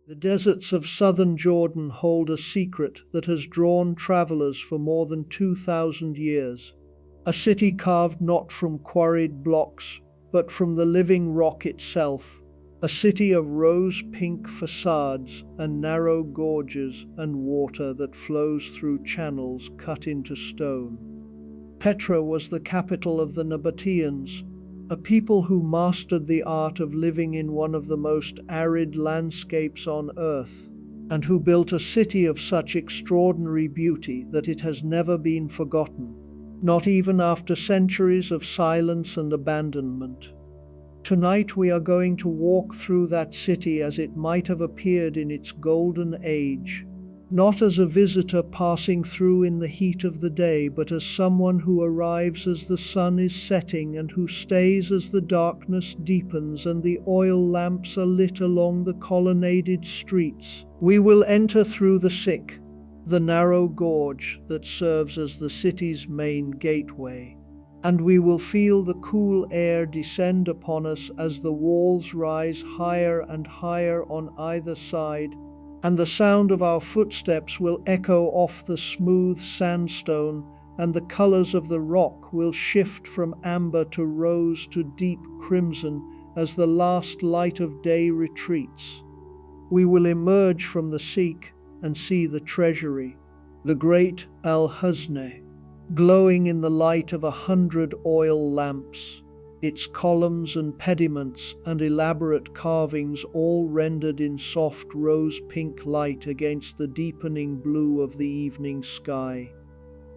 The deserts of southern Jordan hold a secret that has drawn travelers for more than 2,000 years. A city carved not from quarried blocks, but from the living rock itself. A city of rose-pink facades and narrow gorges and water that flows through channels cut into stone. Petra was the capital of the Nabataeans, a people who mastered the art of living in one of the most arid landscapes on earth, and who built a city of such extraordinary beauty that it has never been forgotten, not even after centuries of silence and abandonment. Tonight we are going to walk through that city as it might have appeared in its golden age, not as a visitor passing through in the heat of the day, but as someone who arrives as the sun is setting and who stays as the darkness deepens and the oil lamps are lit along the colonnaded streets. We will enter through the Sick, the narrow gorge that serves as the city's main gateway, and we will feel the cool air descend upon us as the walls rise higher and higher on either side, and the sound of our footsteps will echo off the smooth sandstone, and the colors of the rock will shift from amber to rose to deep crimson as the last light of day retreats. We will emerge from the Siq and see the Treasury, the great Al-Khazneh, glowing in the light of 100 oil lamps, its columns and pediments and elaborate carvings all rendered in soft rose-pink light against the deepening blue of the evening sky.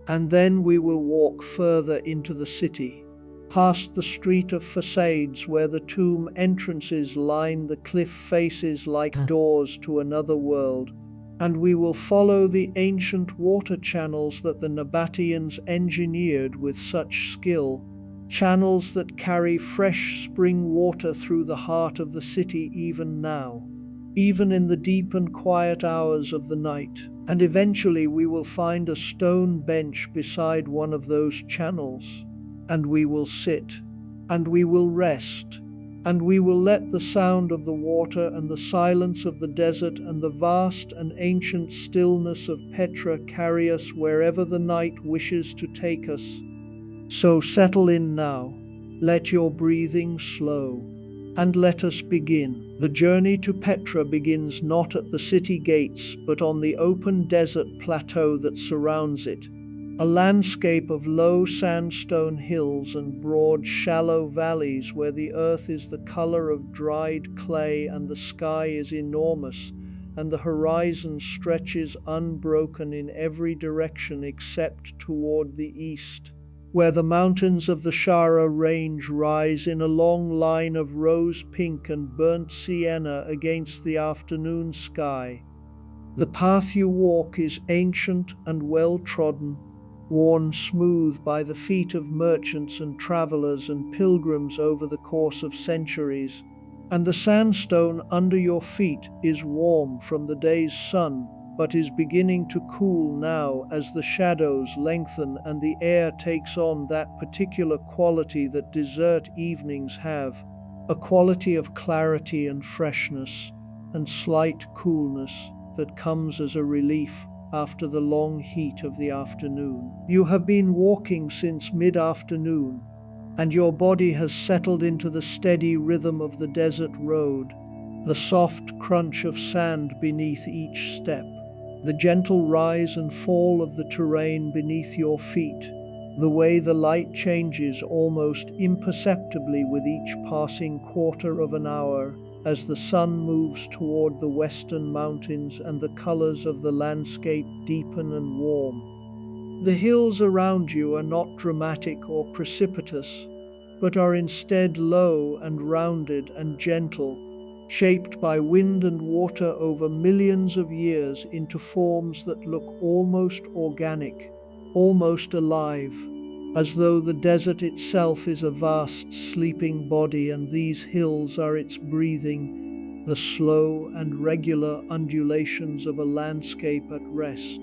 And then we will walk further into the city, past the Street of Facades where the tomb entrances line the cliff faces like doors to another world, and we will follow the ancient water channels that the Nabataeans engineered with such skill, channels that carry fresh spring water through the heart of the city even now, even in the deep and quiet hours of the night. And eventually we will find a stone bench beside one of those channels, and we will sit, and we will rest, and we will let the sound of the water and the silence of the desert and the vast and ancient stillness of Petra carry us wherever the night wishes to take us. So settle in now, let your breathing slow, and let us begin. The journey to Petra begins not at the city gates, but on the open desert plateau that surrounds it, a landscape of low sandstone hills and broad shallow valleys where the earth is the color of dried clay and the sky is enormous and the horizon stretches unbroken in every direction except toward the east, where the mountains of the Shara range rise in a long line of rose-pink and burnt sienna against the afternoon sky. The path you walk is ancient and well-trodden, worn smooth by the feet of merchants and travelers and pilgrims over the course of centuries, and the sandstone under your feet is warm from the day's sun, but is beginning to cool now as the shadows lengthen and the air takes on that particular quality that desert evenings have, a quality of clarity and freshness and slight coolness that comes as a relief after the long heat of the afternoon. You have been walking since mid-afternoon, and your body has settled into the steady rhythm of the desert road, the soft crunch of sand beneath each step, the gentle rise and fall of the terrain beneath your feet, the way the light changes almost imperceptibly with each passing quarter of an hour as the sun moves toward the western mountains and the colors of the landscape deepen and warm. The hills around you are not dramatic or precipitous, but are instead low and rounded and gentle, shaped by wind and water over millions of years into forms that look almost organic, almost alive, as though the desert itself is a vast sleeping body and these hills are its breathing, the slow and regular undulations of a landscape at rest.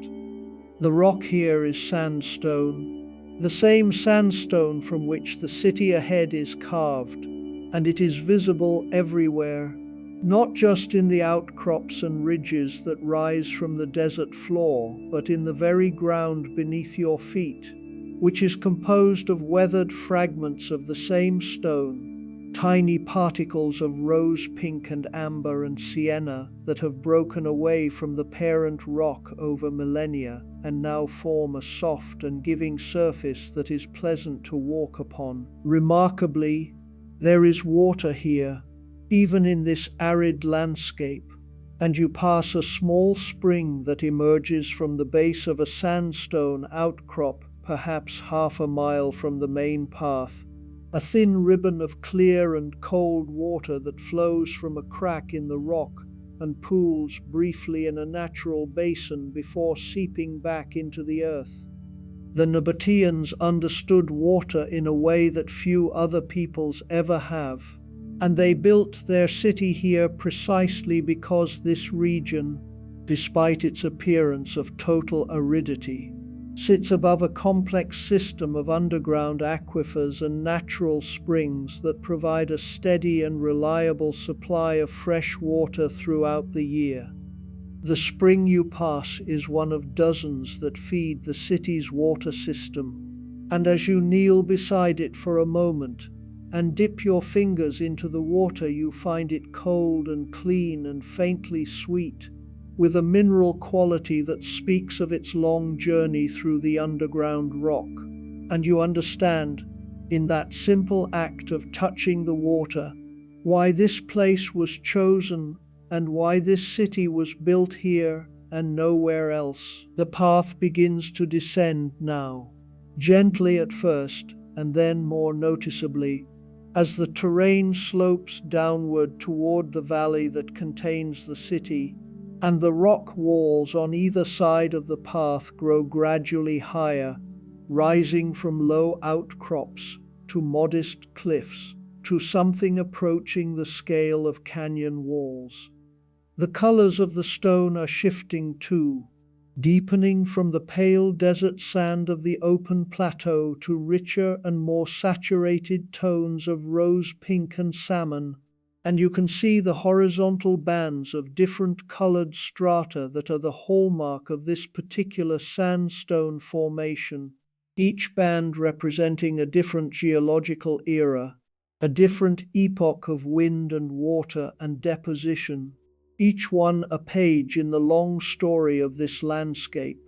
The rock here is sandstone, the same sandstone from which the city ahead is carved, and it is visible everywhere, not just in the outcrops and ridges that rise from the desert floor, but in the very ground beneath your feet, which is composed of weathered fragments of the same stone, tiny particles of rose pink and amber and sienna that have broken away from the parent rock over millennia and now form a soft and giving surface that is pleasant to walk upon. Remarkably, there is water here, even in this arid landscape, and you pass a small spring that emerges from the base of a sandstone outcrop, perhaps half a mile from the main path, a thin ribbon of clear and cold water that flows from a crack in the rock and pools briefly in a natural basin before seeping back into the earth. The Nabataeans understood water in a way that few other peoples ever have, and they built their city here precisely because this region, despite its appearance of total aridity, sits above a complex system of underground aquifers and natural springs that provide a steady and reliable supply of fresh water throughout the year. The spring you pass is one of dozens that feed the city's water system, and as you kneel beside it for a moment and dip your fingers into the water, you find it cold and clean and faintly sweet, with a mineral quality that speaks of its long journey through the underground rock. And you understand, in that simple act of touching the water, why this place was chosen and why this city was built here and nowhere else. The path begins to descend now, gently at first, and then more noticeably, as the terrain slopes downward toward the valley that contains the city, and the rock walls on either side of the path grow gradually higher, rising from low outcrops to modest cliffs, to something approaching the scale of canyon walls. The colors of the stone are shifting too, deepening from the pale desert sand of the open plateau to richer and more saturated tones of rose pink and salmon, and you can see the horizontal bands of different colored strata that are the hallmark of this particular sandstone formation, each band representing a different geological era, a different epoch of wind and water and deposition, each one a page in the long story of this landscape.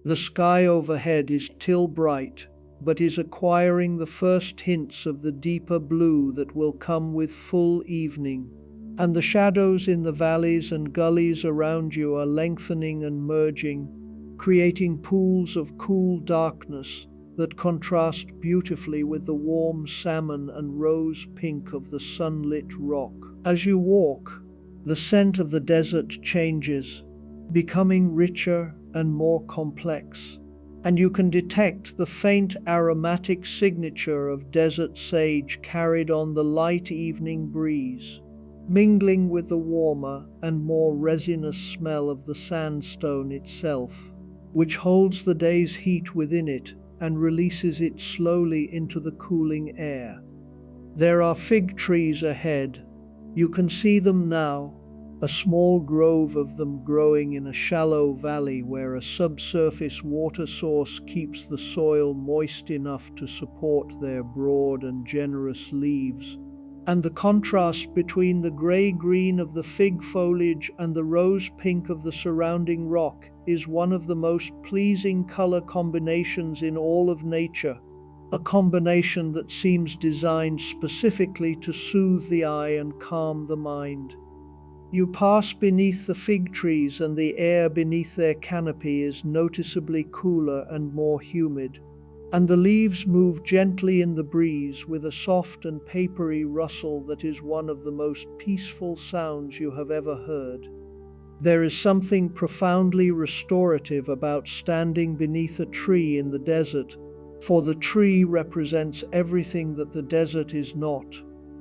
The sky overhead is still bright, but is acquiring the first hints of the deeper blue that will come with full evening, and the shadows in the valleys and gullies around you are lengthening and merging, creating pools of cool darkness that contrast beautifully with the warm salmon and rose pink of the sunlit rock. As you walk, the scent of the desert changes, becoming richer and more complex, and you can detect the faint aromatic signature of desert sage carried on the light evening breeze, mingling with the warmer and more resinous smell of the sandstone itself, which holds the day's heat within it and releases it slowly into the cooling air. There are fig trees ahead. You can see them now, a small grove of them growing in a shallow valley where a subsurface water source keeps the soil moist enough to support their broad and generous leaves. And the contrast between the grey-green of the fig foliage and the rose-pink of the surrounding rock is one of the most pleasing color combinations in all of nature, a combination that seems designed specifically to soothe the eye and calm the mind. You pass beneath the fig trees, and the air beneath their canopy is noticeably cooler and more humid, and the leaves move gently in the breeze with a soft and papery rustle that is one of the most peaceful sounds you have ever heard. There is something profoundly restorative about standing beneath a tree in the desert, for the tree represents everything that the desert is not: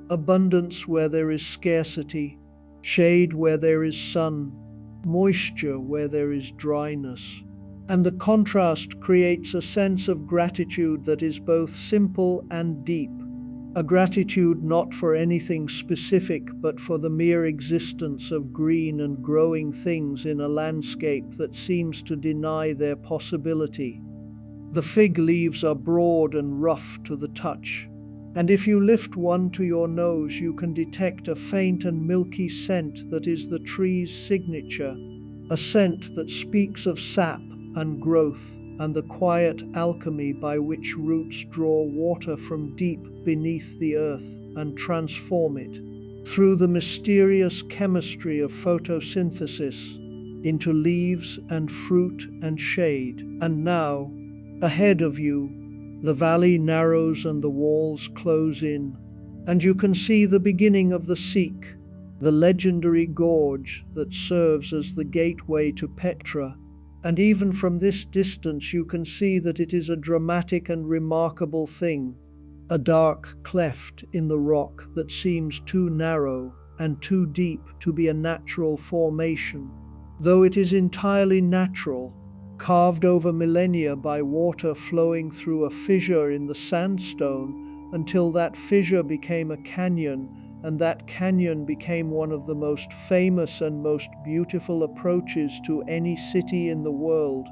abundance where there is scarcity, shade where there is sun, moisture where there is dryness. And the contrast creates a sense of gratitude that is both simple and deep. a gratitude not for anything specific but for the mere existence of green and growing things in a landscape that seems to deny their possibility. The fig leaves are broad and rough to the touch, and if you lift one to your nose you can detect a faint and milky scent that is the tree's signature, a scent that speaks of sap and growth and the quiet alchemy by which roots draw water from deep beneath the earth and transform it, through the mysterious chemistry of photosynthesis, into leaves and fruit and shade. And now, ahead of you, the valley narrows and the walls close in, and you can see the beginning of the Seek, the legendary gorge that serves as the gateway to Petra. And even from this distance you can see that it is a dramatic and remarkable thing, a dark cleft in the rock that seems too narrow and too deep to be a natural formation, though it is entirely natural, carved over millennia by water flowing through a fissure in the sandstone until that fissure became a canyon, and that canyon became one of the most famous and most beautiful approaches to any city in the world.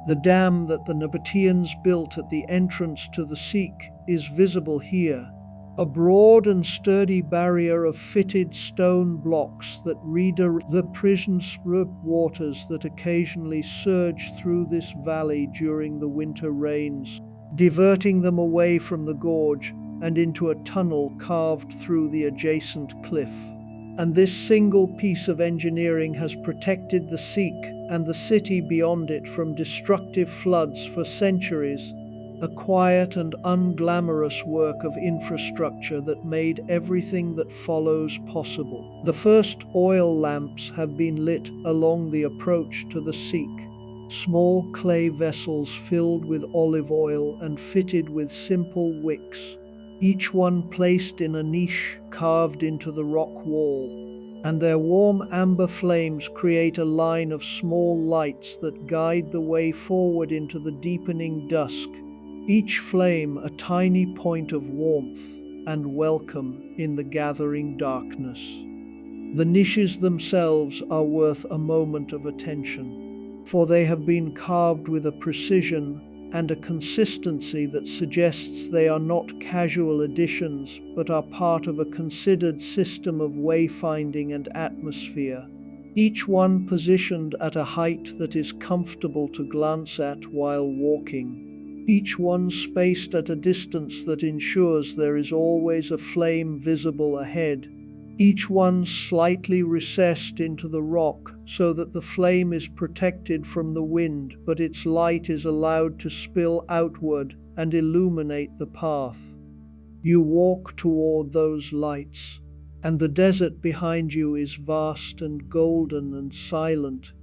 The dam that the Nabataeans built at the entrance to the Seek is visible here, a broad and sturdy barrier of fitted stone blocks that redirect the prison's waters that occasionally surge through this valley during the winter rains, diverting them away from the gorge and into a tunnel carved through the adjacent cliff. And this single piece of engineering has protected the Seek and the city beyond it from destructive floods for centuries, a quiet and unglamorous work of infrastructure that made everything that follows possible. The first oil lamps have been lit along the approach to the Seek, small clay vessels filled with olive oil and fitted with simple wicks, each one placed in a niche carved into the rock wall, and their warm amber flames create a line of small lights that guide the way forward into the deepening dusk, each flame a tiny point of warmth and welcome in the gathering darkness. The niches themselves are worth a moment of attention, for they have been carved with a precision and a consistency that suggests they are not casual additions but are part of a considered system of wayfinding and atmosphere, each one positioned at a height that is comfortable to glance at while walking, each one spaced at a distance that ensures there is always a flame visible ahead, each one slightly recessed into the rock so that the flame is protected from the wind, but its light is allowed to spill outward and illuminate the path. You walk toward those lights, and the desert behind you is vast and golden and silent,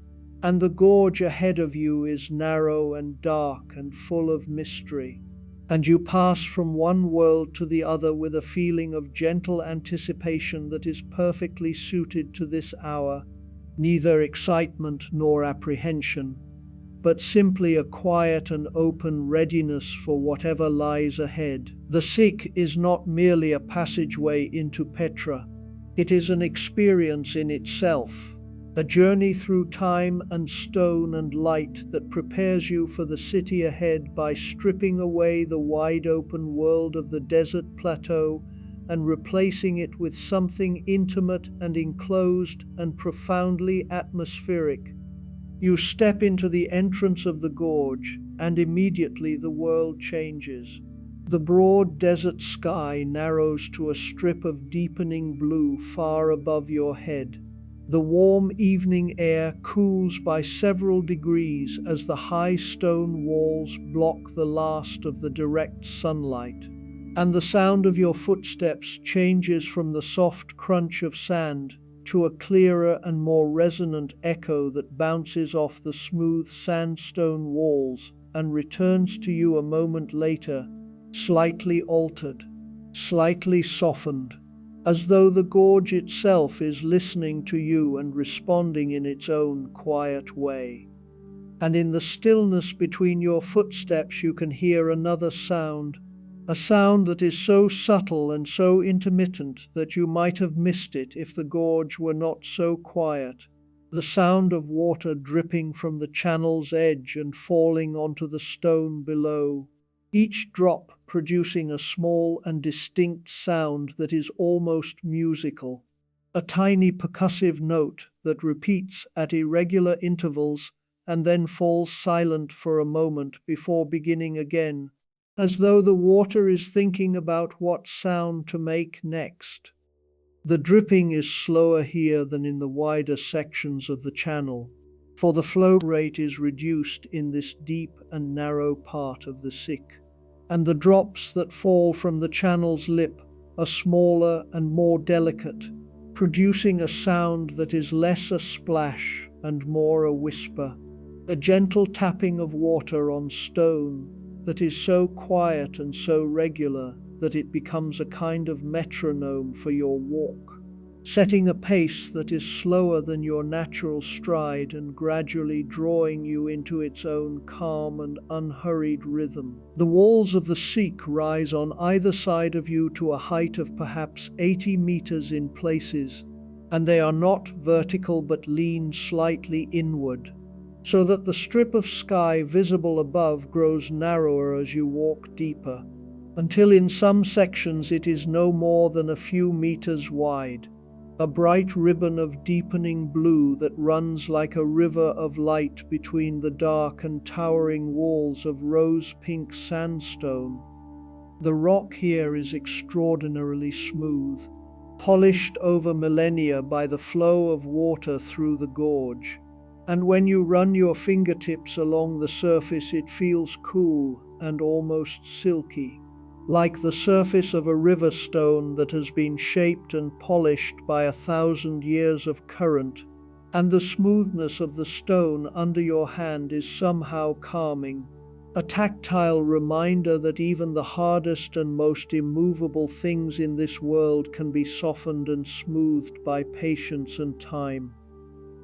and the gorge ahead of you is narrow and dark and full of mystery. And you pass from one world to the other with a feeling of gentle anticipation that is perfectly suited to this hour, neither excitement nor apprehension, but simply a quiet and open readiness for whatever lies ahead. The Seek is not merely a passageway into Petra, it is an experience in itself, a journey through time and stone and light that prepares you for the city ahead by stripping away the wide open world of the desert plateau and replacing it with something intimate and enclosed and profoundly atmospheric. You step into the entrance of the gorge, and immediately the world changes. The broad desert sky narrows to a strip of deepening blue far above your head. The warm evening air cools by several degrees as the high stone walls block the last of the direct sunlight, and the sound of your footsteps changes from the soft crunch of sand to a clearer and more resonant echo that bounces off the smooth sandstone walls and returns to you a moment later, slightly altered, slightly softened, as though the gorge itself is listening to you and responding in its own quiet way. And in the stillness between your footsteps you can hear another sound, a sound that is so subtle and so intermittent that you might have missed it if the gorge were not so quiet. The sound of water dripping from the channel's edge and falling onto the stone below, each drop producing a small and distinct sound that is almost musical, a tiny percussive note that repeats at irregular intervals and then falls silent for a moment before beginning again, as though the water is thinking about what sound to make next. The dripping is slower here than in the wider sections of the channel, for the flow rate is reduced in this deep and narrow part of the Sick, and the drops that fall from the channel's lip are smaller and more delicate, producing a sound that is less a splash and more a whisper, a gentle tapping of water on stone that is so quiet and so regular that it becomes a kind of metronome for your walk, setting a pace that is slower than your natural stride and gradually drawing you into its own calm and unhurried rhythm. The walls of the Sikh rise on either side of you to a height of perhaps 80 meters in places, and they are not vertical but lean slightly inward, so that the strip of sky visible above grows narrower as you walk deeper, until in some sections it is no more than a few meters wide, a bright ribbon of deepening blue that runs like a river of light between the dark and towering walls of rose-pink sandstone. The rock here is extraordinarily smooth, polished over millennia by the flow of water through the gorge, and when you run your fingertips along the surface it feels cool and almost silky, like the surface of a river stone that has been shaped and polished by 1,000 years of current, and the smoothness of the stone under your hand is somehow calming, a tactile reminder that even the hardest and most immovable things in this world can be softened and smoothed by patience and time.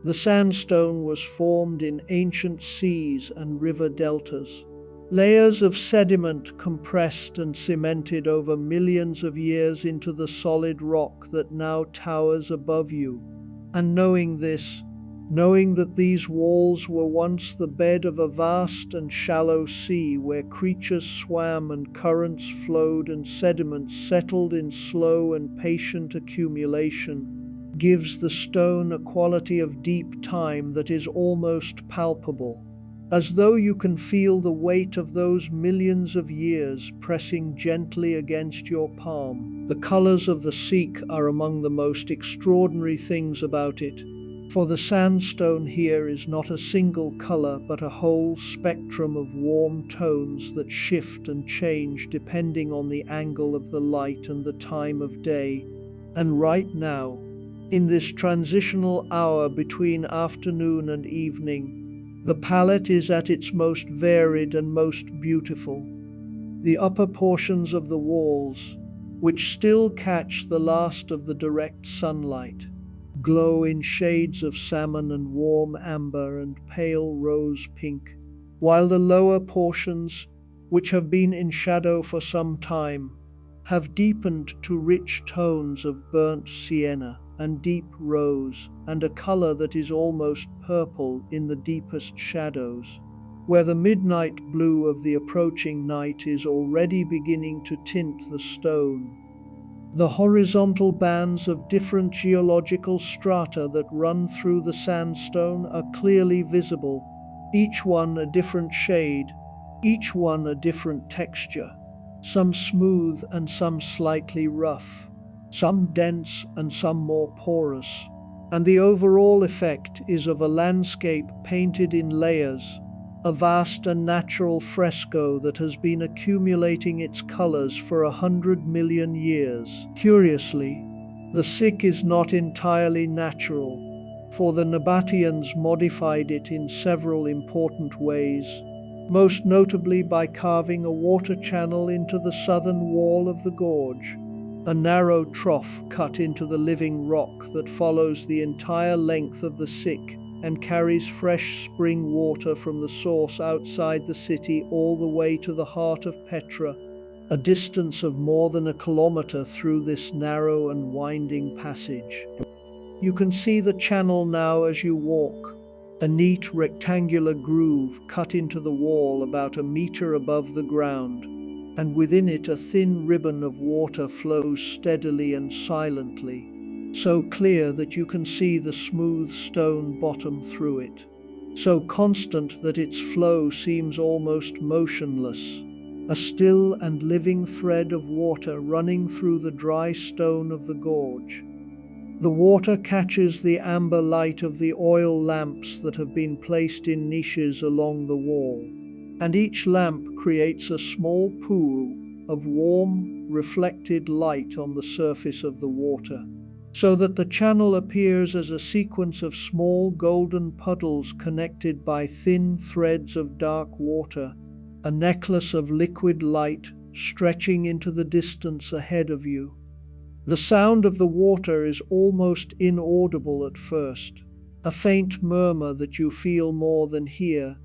The sandstone was formed in ancient seas and river deltas, layers of sediment compressed and cemented over millions of years into the solid rock that now towers above you. And knowing this, knowing that these walls were once the bed of a vast and shallow sea where creatures swam and currents flowed and sediments settled in slow and patient accumulation, gives the stone a quality of deep time that is almost palpable, as though you can feel the weight of those millions of years pressing gently against your palm. The colors of the Sikh are among the most extraordinary things about it, for the sandstone here is not a single color but a whole spectrum of warm tones that shift and change depending on the angle of the light and the time of day. And right now, in this transitional hour between afternoon and evening, the palette is at its most varied and most beautiful. The upper portions of the walls, which still catch the last of the direct sunlight, glow in shades of salmon and warm amber and pale rose pink, while the lower portions, which have been in shadow for some time, have deepened to rich tones of burnt sienna and deep rose, and a color that is almost purple in the deepest shadows, where the midnight blue of the approaching night is already beginning to tint the stone. The horizontal bands of different geological strata that run through the sandstone are clearly visible, each one a different shade, each one a different texture, some smooth and some slightly rough, some dense and some more porous, and the overall effect is of a landscape painted in layers, a vast and natural fresco that has been accumulating its colors for 100 million years. Curiously, the Sikh is not entirely natural, for the Nabataeans modified it in several important ways, most notably by carving a water channel into the southern wall of the gorge, a narrow trough cut into the living rock that follows the entire length of the Sikh and carries fresh spring water from the source outside the city all the way to the heart of Petra, a distance of more than a kilometer through this narrow and winding passage. You can see the channel now as you walk, a neat rectangular groove cut into the wall about a meter above the ground, and within it a thin ribbon of water flows steadily and silently, so clear that you can see the smooth stone bottom through it, so constant that its flow seems almost motionless, a still and living thread of water running through the dry stone of the gorge. The water catches the amber light of the oil lamps that have been placed in niches along the wall, and each lamp creates a small pool of warm, reflected light on the surface of the water, so that the channel appears as a sequence of small golden puddles connected by thin threads of dark water, a necklace of liquid light stretching into the distance ahead of you. The sound of the water is almost inaudible at first, a faint murmur that you feel more than hear,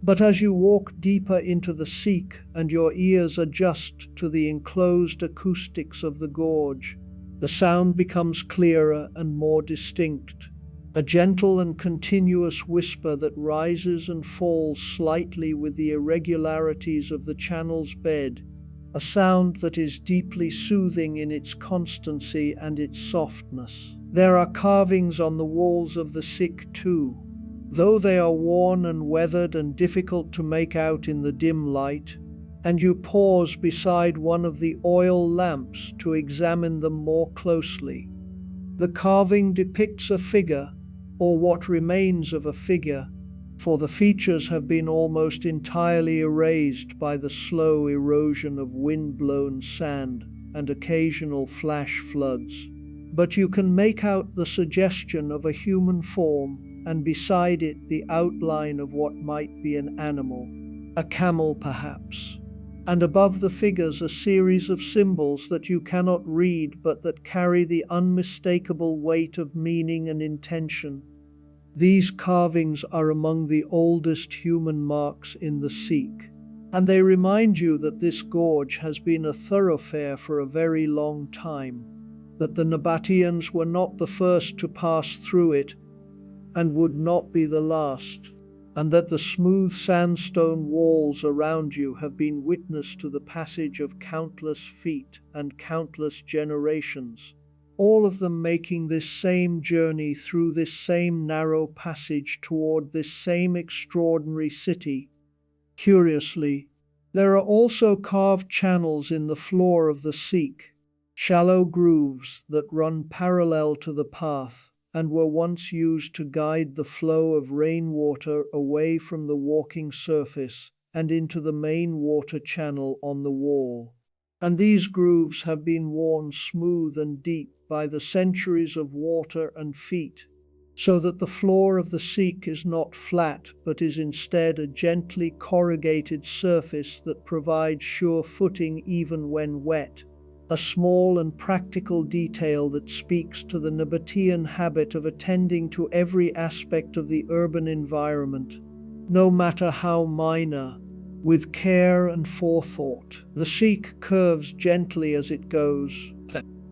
but as you walk deeper into the seek and your ears adjust to the enclosed acoustics of the gorge, the sound becomes clearer and more distinct, a gentle and continuous whisper that rises and falls slightly with the irregularities of the channel's bed, a sound that is deeply soothing in its constancy and its softness. There are carvings on the walls of the sick too, though they are worn and weathered and difficult to make out in the dim light, and you pause beside one of the oil lamps to examine them more closely. The carving depicts a figure, or what remains of a figure, for the features have been almost entirely erased by the slow erosion of wind-blown sand and occasional flash floods. But you can make out the suggestion of a human form, and beside it the outline of what might be an animal, a camel perhaps. And above the figures a series of symbols that you cannot read but that carry the unmistakable weight of meaning and intention. These carvings are among the oldest human marks in the Sikh, and they remind you that this gorge has been a thoroughfare for a very long time, that the Nabataeans were not the first to pass through it and would not be the last, and that the smooth sandstone walls around you have been witness to the passage of countless feet and countless generations, all of them making this same journey through this same narrow passage toward this same extraordinary city. Curiously, there are also carved channels in the floor of the Sikh, shallow grooves that run parallel to the path and were once used to guide the flow of rainwater away from the walking surface and into the main water channel on the wall. And these grooves have been worn smooth and deep by the centuries of water and feet, so that the floor of the Sikh is not flat but is instead a gently corrugated surface that provides sure footing even when wet, a small and practical detail that speaks to the Nabataean habit of attending to every aspect of the urban environment, no matter how minor, with care and forethought. The Sikh curves gently as it goes,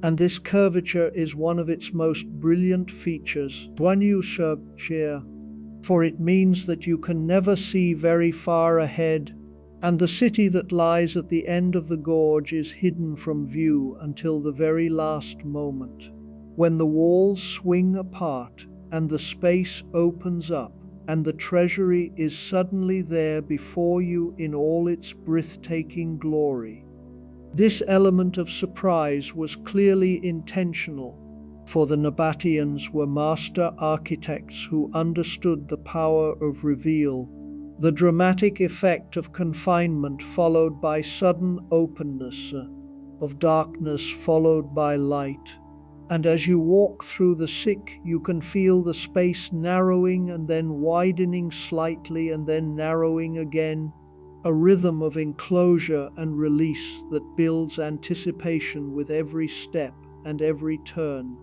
and this curvature is one of its most brilliant features, for it means that you can never see very far ahead, and the city that lies at the end of the gorge is hidden from view until the very last moment, when the walls swing apart and the space opens up, and the Treasury is suddenly there before you in all its breathtaking glory. This element of surprise was clearly intentional, for the Nabataeans were master architects who understood the power of reveal, the dramatic effect of confinement followed by sudden openness, of darkness followed by light. And as you walk through the Sikh, you can feel the space narrowing and then widening slightly and then narrowing again, a rhythm of enclosure and release that builds anticipation with every step and every turn.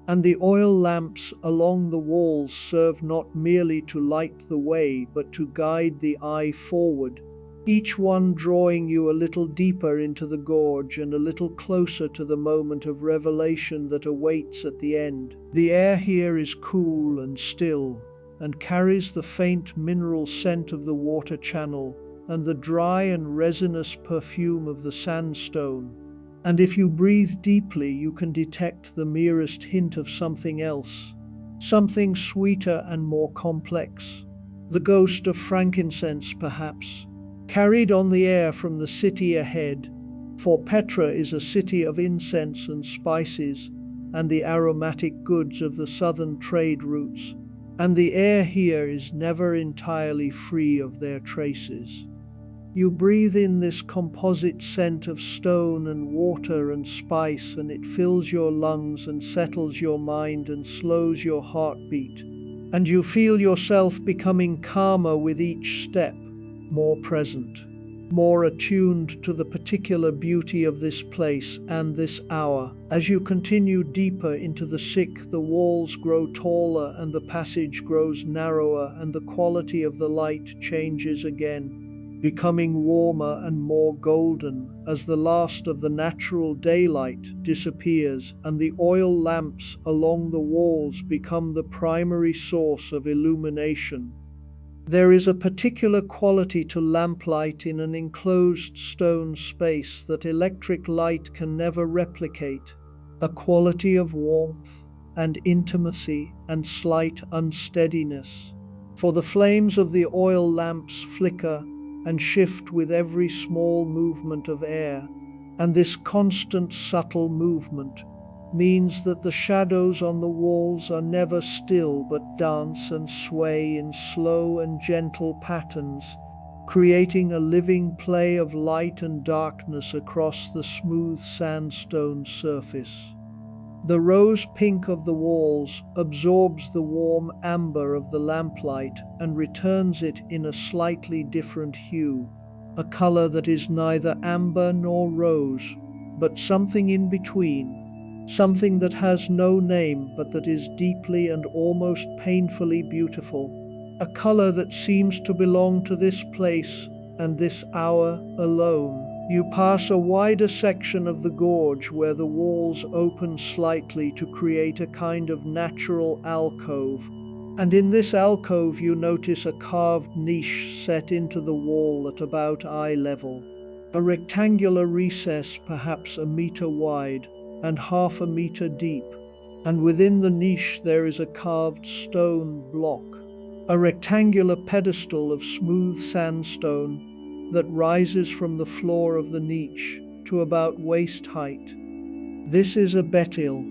And the oil lamps along the walls serve not merely to light the way but to guide the eye forward, each one drawing you a little deeper into the gorge and a little closer to the moment of revelation that awaits at the end. The air here is cool and still, and carries the faint mineral scent of the water channel and the dry and resinous perfume of the sandstone. And if you breathe deeply, you can detect the merest hint of something else, something sweeter and more complex. The ghost of frankincense, perhaps, carried on the air from the city ahead, for Petra is a city of incense and spices and the aromatic goods of the southern trade routes, and the air here is never entirely free of their traces. You breathe in this composite scent of stone and water and spice, and it fills your lungs and settles your mind and slows your heartbeat, and you feel yourself becoming calmer with each step, more present, more attuned to the particular beauty of this place and this hour. As you continue deeper into the sick, the walls grow taller and the passage grows narrower, and the quality of the light changes again, becoming warmer and more golden as the last of the natural daylight disappears and the oil lamps along the walls become the primary source of illumination. There is a particular quality to lamplight in an enclosed stone space that electric light can never replicate, a quality of warmth and intimacy and slight unsteadiness. For the flames of the oil lamps flicker and shift with every small movement of air, and this constant subtle movement means that the shadows on the walls are never still but dance and sway in slow and gentle patterns, creating a living play of light and darkness across the smooth sandstone surface. The rose pink of the walls absorbs the warm amber of the lamplight and returns it in a slightly different hue, a color that is neither amber nor rose, but something in between, something that has no name but that is deeply and almost painfully beautiful, a color that seems to belong to this place and this hour alone. You pass a wider section of the gorge where the walls open slightly to create a kind of natural alcove, and in this alcove you notice a carved niche set into the wall at about eye level, a rectangular recess perhaps a meter wide and half a meter deep, and within the niche there is a carved stone block, a rectangular pedestal of smooth sandstone that rises from the floor of the niche to about waist height. This is a betil,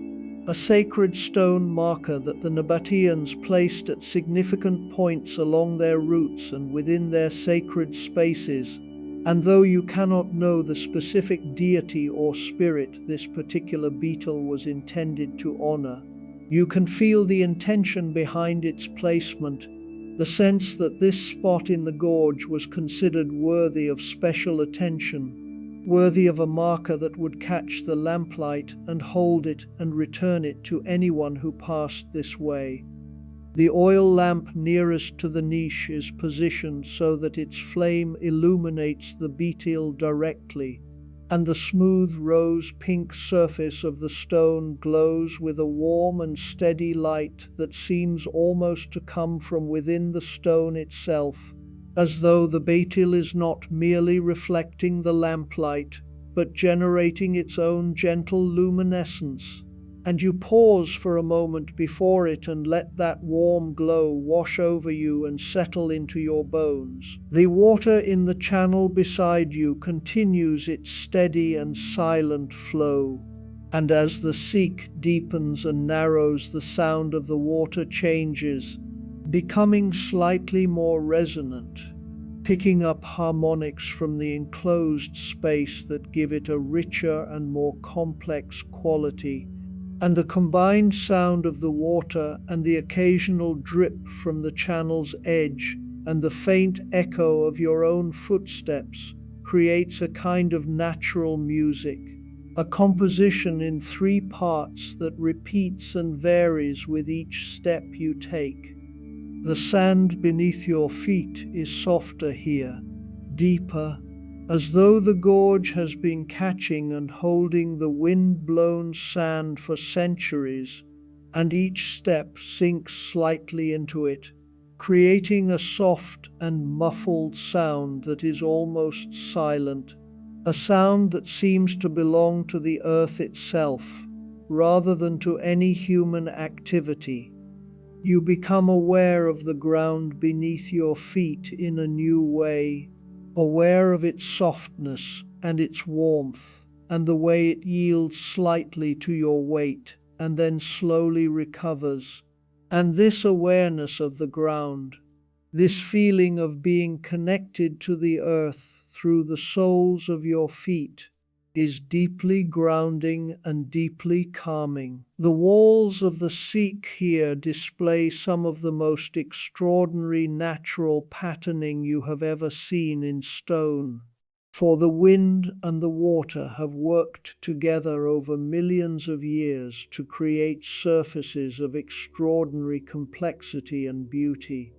a sacred stone marker that the Nabataeans placed at significant points along their routes and within their sacred spaces, and though you cannot know the specific deity or spirit this particular beetle was intended to honor, you can feel the intention behind its placement, the sense that this spot in the gorge was considered worthy of special attention, worthy of a marker that would catch the lamplight and hold it and return it to anyone who passed this way. The oil lamp nearest to the niche is positioned so that its flame illuminates the beetle directly, and the smooth rose-pink surface of the stone glows with a warm and steady light that seems almost to come from within the stone itself, as though the beetle is not merely reflecting the lamplight, but generating its own gentle luminescence. And you pause for a moment before it and let that warm glow wash over you and settle into your bones. The water in the channel beside you continues its steady and silent flow, and as the seek deepens and narrows, the sound of the water changes, becoming slightly more resonant, picking up harmonics from the enclosed space that give it a richer and more complex quality. And the combined sound of the water and the occasional drip from the channel's edge and the faint echo of your own footsteps creates a kind of natural music, a composition in three parts that repeats and varies with each step you take. The sand beneath your feet is softer here. deeper, as though the gorge has been catching and holding the wind-blown sand for centuries, and each step sinks slightly into it, creating a soft and muffled sound that is almost silent, a sound that seems to belong to the earth itself, rather than to any human activity. You become aware of the ground beneath your feet in a new way, aware of its softness and its warmth, and the way it yields slightly to your weight and then slowly recovers. And this awareness of the ground, this feeling of being connected to the earth through the soles of your feet, is deeply grounding and deeply calming. The walls of the Sikh here display some of the most extraordinary natural patterning you have ever seen in stone. For the wind and the water have worked together over millions of years to create surfaces of extraordinary complexity and beauty.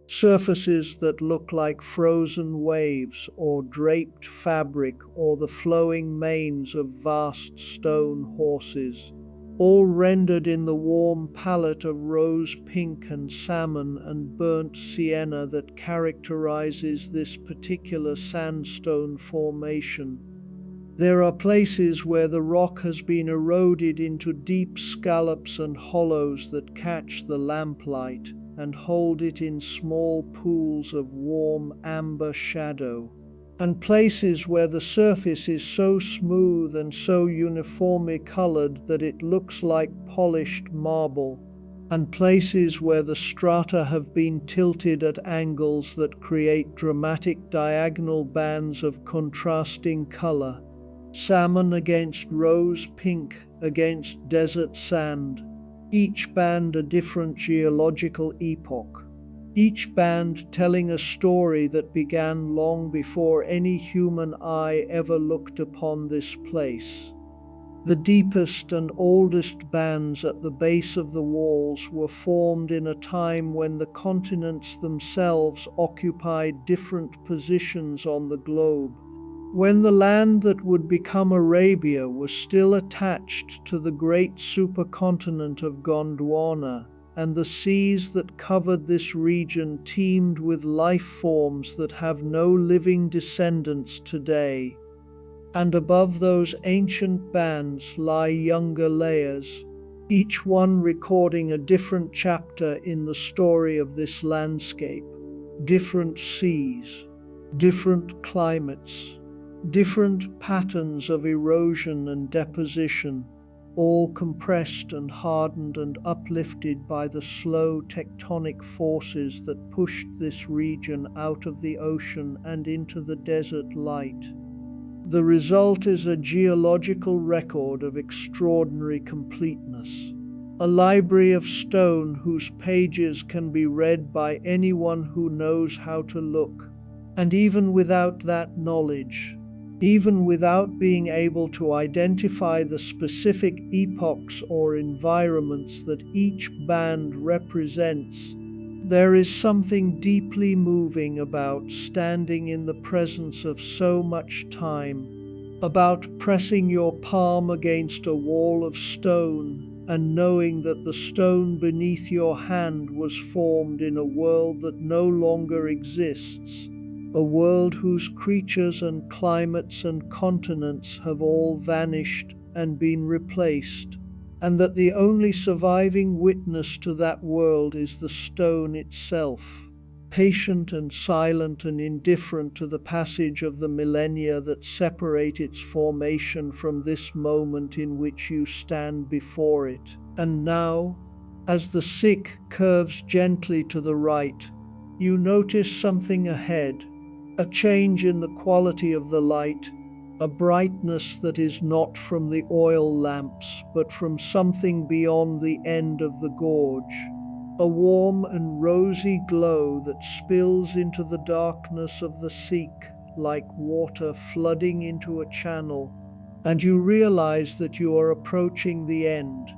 Surfaces that look like frozen waves or draped fabric or the flowing manes of vast stone horses, all rendered in the warm palette of rose pink and salmon and burnt sienna that characterizes this particular sandstone formation. There are places where the rock has been eroded into deep scallops and hollows that catch the lamplight and hold it in small pools of warm amber shadow, and places where the surface is so smooth and so uniformly colored that it looks like polished marble, and places where the strata have been tilted at angles that create dramatic diagonal bands of contrasting color. Salmon against rose pink against desert sand, each band a different geological epoch, each band telling a story that began long before any human eye ever looked upon this place. The deepest and oldest bands at the base of the walls were formed in a time when the continents themselves occupied different positions on the globe, when the land that would become Arabia was still attached to the great supercontinent of Gondwana, and the seas that covered this region teemed with life forms that have no living descendants today. And above those ancient bands lie younger layers, each one recording a different chapter in the story of this landscape. Different seas, different climates, different patterns of erosion and deposition, all compressed and hardened and uplifted by the slow tectonic forces that pushed this region out of the ocean and into the desert light. The result is a geological record of extraordinary completeness, a library of stone whose pages can be read by anyone who knows how to look, and even without that knowledge, even without being able to identify the specific epochs or environments that each band represents, there is something deeply moving about standing in the presence of so much time, about pressing your palm against a wall of stone and knowing that the stone beneath your hand was formed in a world that no longer exists, a world whose creatures and climates and continents have all vanished and been replaced, and that the only surviving witness to that world is the stone itself, patient and silent and indifferent to the passage of the millennia that separate its formation from this moment in which you stand before it. And now, as the Sikh curves gently to the right, you notice something ahead, a change in the quality of the light, a brightness that is not from the oil lamps, but from something beyond the end of the gorge, a warm and rosy glow that spills into the darkness of the Sikh like water flooding into a channel, and you realize that you are approaching the end,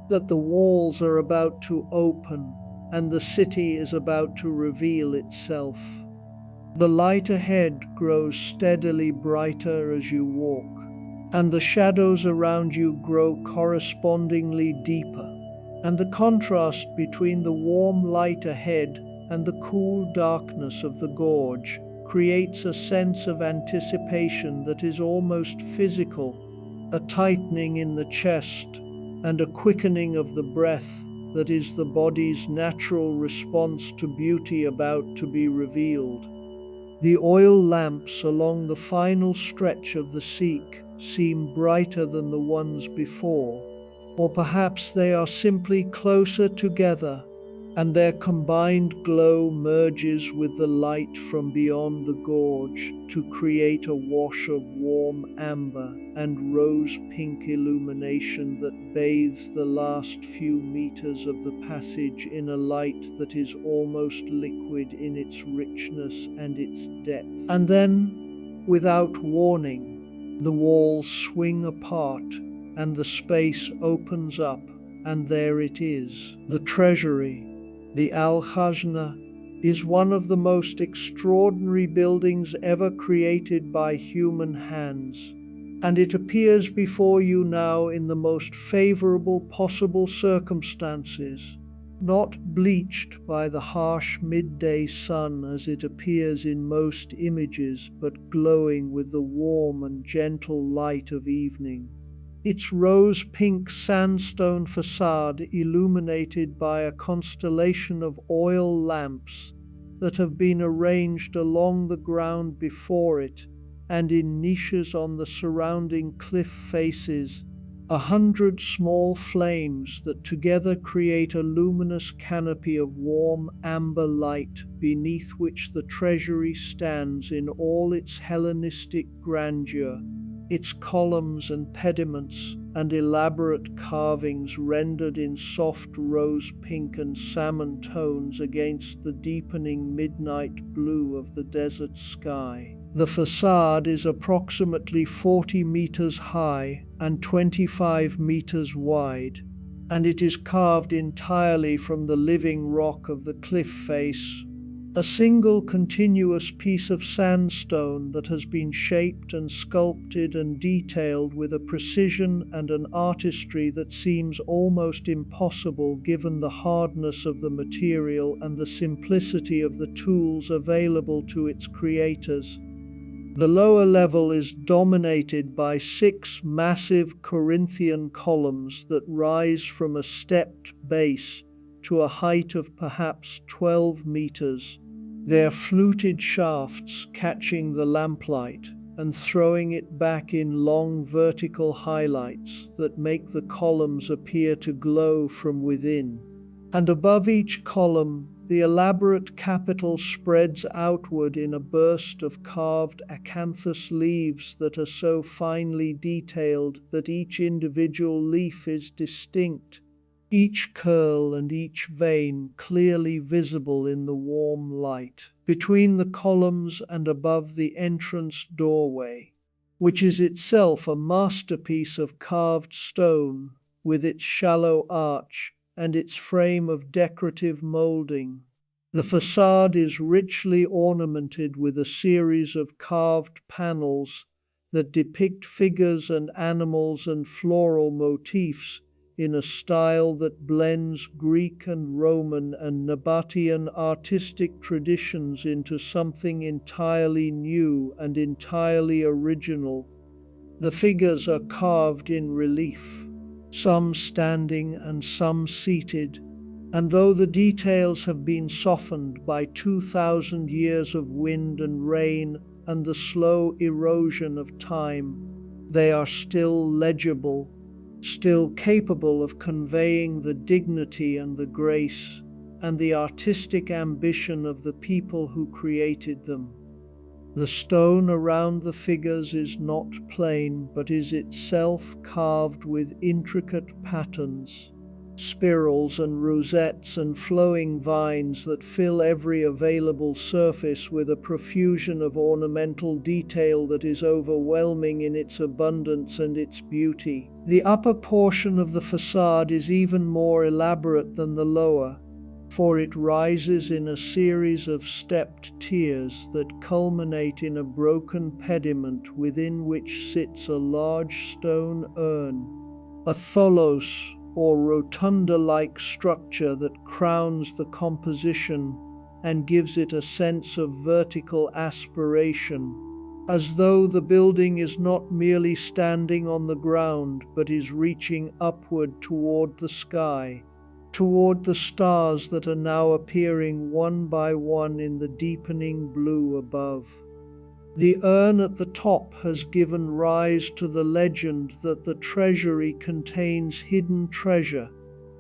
that the walls are about to open, and the city is about to reveal itself. The light ahead grows steadily brighter as you walk, and the shadows around you grow correspondingly deeper. And the contrast between the warm light ahead and the cool darkness of the gorge creates a sense of anticipation that is almost physical, a tightening in the chest and a quickening of the breath that is the body's natural response to beauty about to be revealed. The oil lamps along the final stretch of the Sikh seem brighter than the ones before, or perhaps they are simply closer together, and their combined glow merges with the light from beyond the gorge to create a wash of warm amber and rose-pink illumination that bathes the last few meters of the passage in a light that is almost liquid in its richness and its depth. And then, without warning, the walls swing apart and the space opens up, and there it is. The Treasury, the Al-Khazneh, is one of the most extraordinary buildings ever created by human hands, and it appears before you now in the most favorable possible circumstances, not bleached by the harsh midday sun as it appears in most images, but glowing with the warm and gentle light of evening. Its rose-pink sandstone facade illuminated by a constellation of oil lamps that have been arranged along the ground before it and in niches on the surrounding cliff faces, 100 small flames that together create a luminous canopy of warm amber light beneath which the Treasury stands in all its Hellenistic grandeur. Its columns and pediments and elaborate carvings rendered in soft rose pink and salmon tones against the deepening midnight blue of the desert sky. The facade is approximately 40 meters high and 25 meters wide, and it is carved entirely from the living rock of the cliff face, a single continuous piece of sandstone that has been shaped and sculpted and detailed with a precision and an artistry that seems almost impossible given the hardness of the material and the simplicity of the tools available to its creators. The lower level is dominated by 6 massive Corinthian columns that rise from a stepped base to a height of perhaps 12 meters, their fluted shafts catching the lamplight and throwing it back in long vertical highlights that make the columns appear to glow from within. And above each column, the elaborate capital spreads outward in a burst of carved acanthus leaves that are so finely detailed that each individual leaf is distinct, each curl and each vein clearly visible in the warm light. Between the columns and above the entrance doorway, which is itself a masterpiece of carved stone, with its shallow arch and its frame of decorative molding, the facade is richly ornamented with a series of carved panels that depict figures and animals and floral motifs in a style that blends Greek and Roman and Nabataean artistic traditions into something entirely new and entirely original. The figures are carved in relief, some standing and some seated, and though the details have been softened by 2,000 years of wind and rain and the slow erosion of time, they are still legible, still capable of conveying the dignity and the grace and the artistic ambition of the people who created them. The stone around the figures is not plain, but is itself carved with intricate patterns, spirals and rosettes and flowing vines that fill every available surface with a profusion of ornamental detail that is overwhelming in its abundance and its beauty. The upper portion of the facade is even more elaborate than the lower, for it rises in a series of stepped tiers that culminate in a broken pediment within which sits a large stone urn, a tholos or rotunda-like structure that crowns the composition and gives it a sense of vertical aspiration, as though the building is not merely standing on the ground but is reaching upward toward the sky, toward the stars that are now appearing one by one in the deepening blue above. The urn at the top has given rise to the legend that the treasury contains hidden treasure,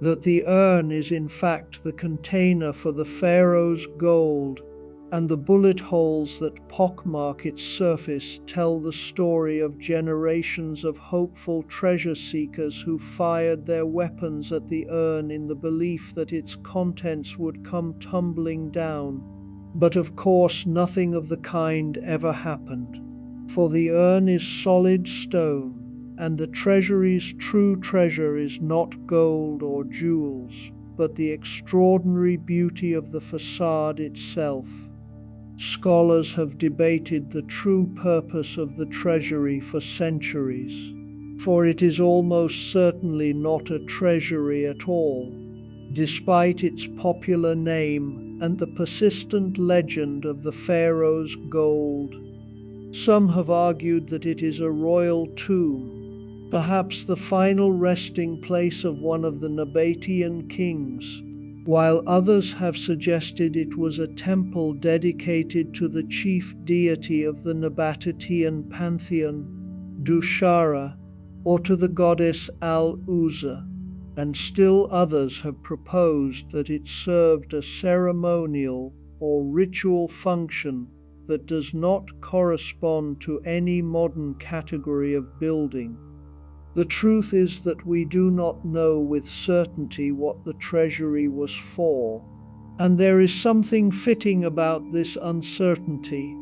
that the urn is in fact the container for the pharaoh's gold, and the bullet holes that pockmark its surface tell the story of generations of hopeful treasure seekers who fired their weapons at the urn in the belief that its contents would come tumbling down. But of course nothing of the kind ever happened, for the urn is solid stone, and the treasury's true treasure is not gold or jewels, but the extraordinary beauty of the facade itself. Scholars have debated the true purpose of the treasury for centuries, for it is almost certainly not a treasury at all, despite its popular name and the persistent legend of the pharaoh's gold. Some have argued that it is a royal tomb, perhaps the final resting place of one of the Nabataean kings, while others have suggested it was a temple dedicated to the chief deity of the Nabataean pantheon, Dushara, or to the goddess Al-Uzza, and still others have proposed that it served a ceremonial or ritual function that does not correspond to any modern category of building. The truth is that we do not know with certainty what the treasury was for, and there is something fitting about this uncertainty,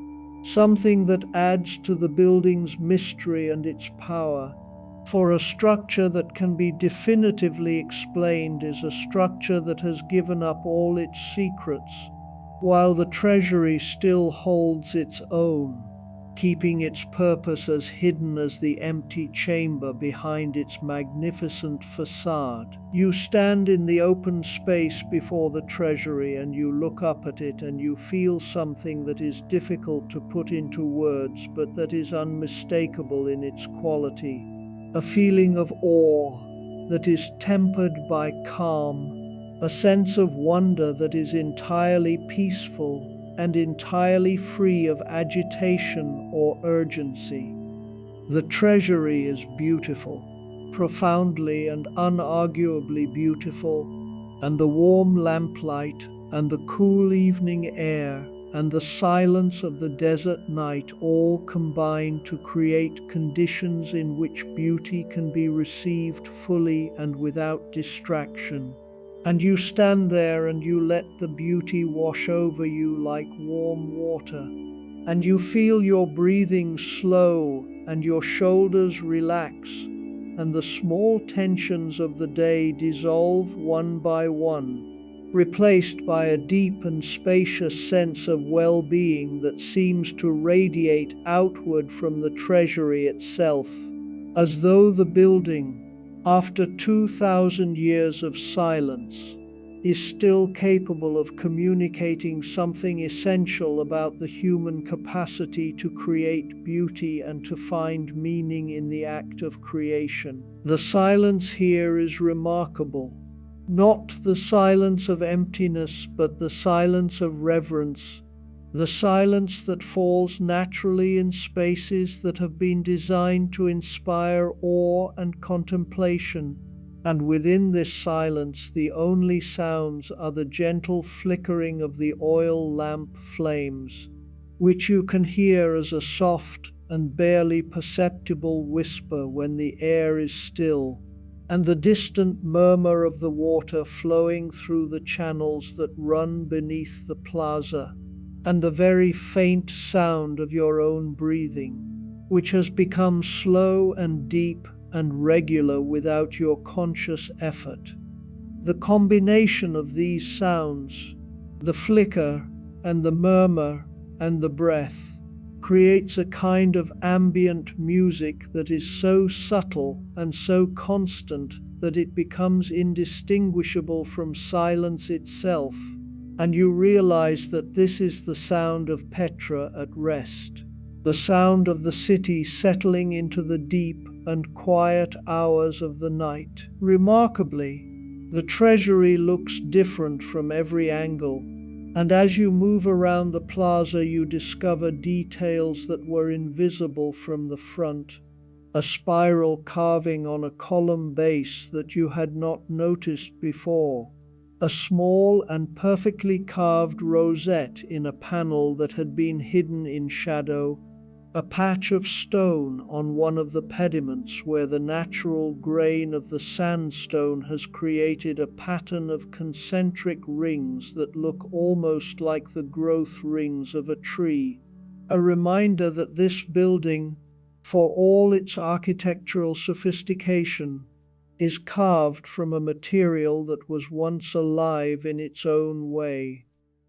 something that adds to the building's mystery and its power. For a structure that can be definitively explained is a structure that has given up all its secrets, while the treasury still holds its own, keeping its purpose as hidden as the empty chamber behind its magnificent facade. You stand in the open space before the treasury and you look up at it and you feel something that is difficult to put into words but that is unmistakable in its quality. A feeling of awe that is tempered by calm, a sense of wonder that is entirely peaceful and entirely free of agitation or urgency. The treasury is beautiful, profoundly and unarguably beautiful, and the warm lamplight and the cool evening air and the silence of the desert night all combine to create conditions in which beauty can be received fully and without distraction. And you stand there and you let the beauty wash over you like warm water, and you feel your breathing slow and your shoulders relax, and the small tensions of the day dissolve one by one, replaced by a deep and spacious sense of well-being that seems to radiate outward from the treasury itself, as though the building, after 2,000 years of silence, is still capable of communicating something essential about the human capacity to create beauty and to find meaning in the act of creation. The silence here is remarkable. Not the silence of emptiness, but the silence of reverence, the silence that falls naturally in spaces that have been designed to inspire awe and contemplation. And within this silence, the only sounds are the gentle flickering of the oil lamp flames, which you can hear as a soft and barely perceptible whisper when the air is still, and the distant murmur of the water flowing through the channels that run beneath the plaza, and the very faint sound of your own breathing, which has become slow and deep and regular without your conscious effort. The combination of these sounds, the flicker and the murmur and the breath, creates a kind of ambient music that is so subtle and so constant that it becomes indistinguishable from silence itself, and you realize that this is the sound of Petra at rest, the sound of the city settling into the deep and quiet hours of the night. Remarkably, the Treasury looks different from every angle, and as you move around the plaza you discover details that were invisible from the front. A spiral carving on a column base that you had not noticed before. A small and perfectly carved rosette in a panel that had been hidden in shadow. A patch of stone on one of the pediments where the natural grain of the sandstone has created a pattern of concentric rings that look almost like the growth rings of a tree. A reminder that this building, for all its architectural sophistication, is carved from a material that was once alive in its own way.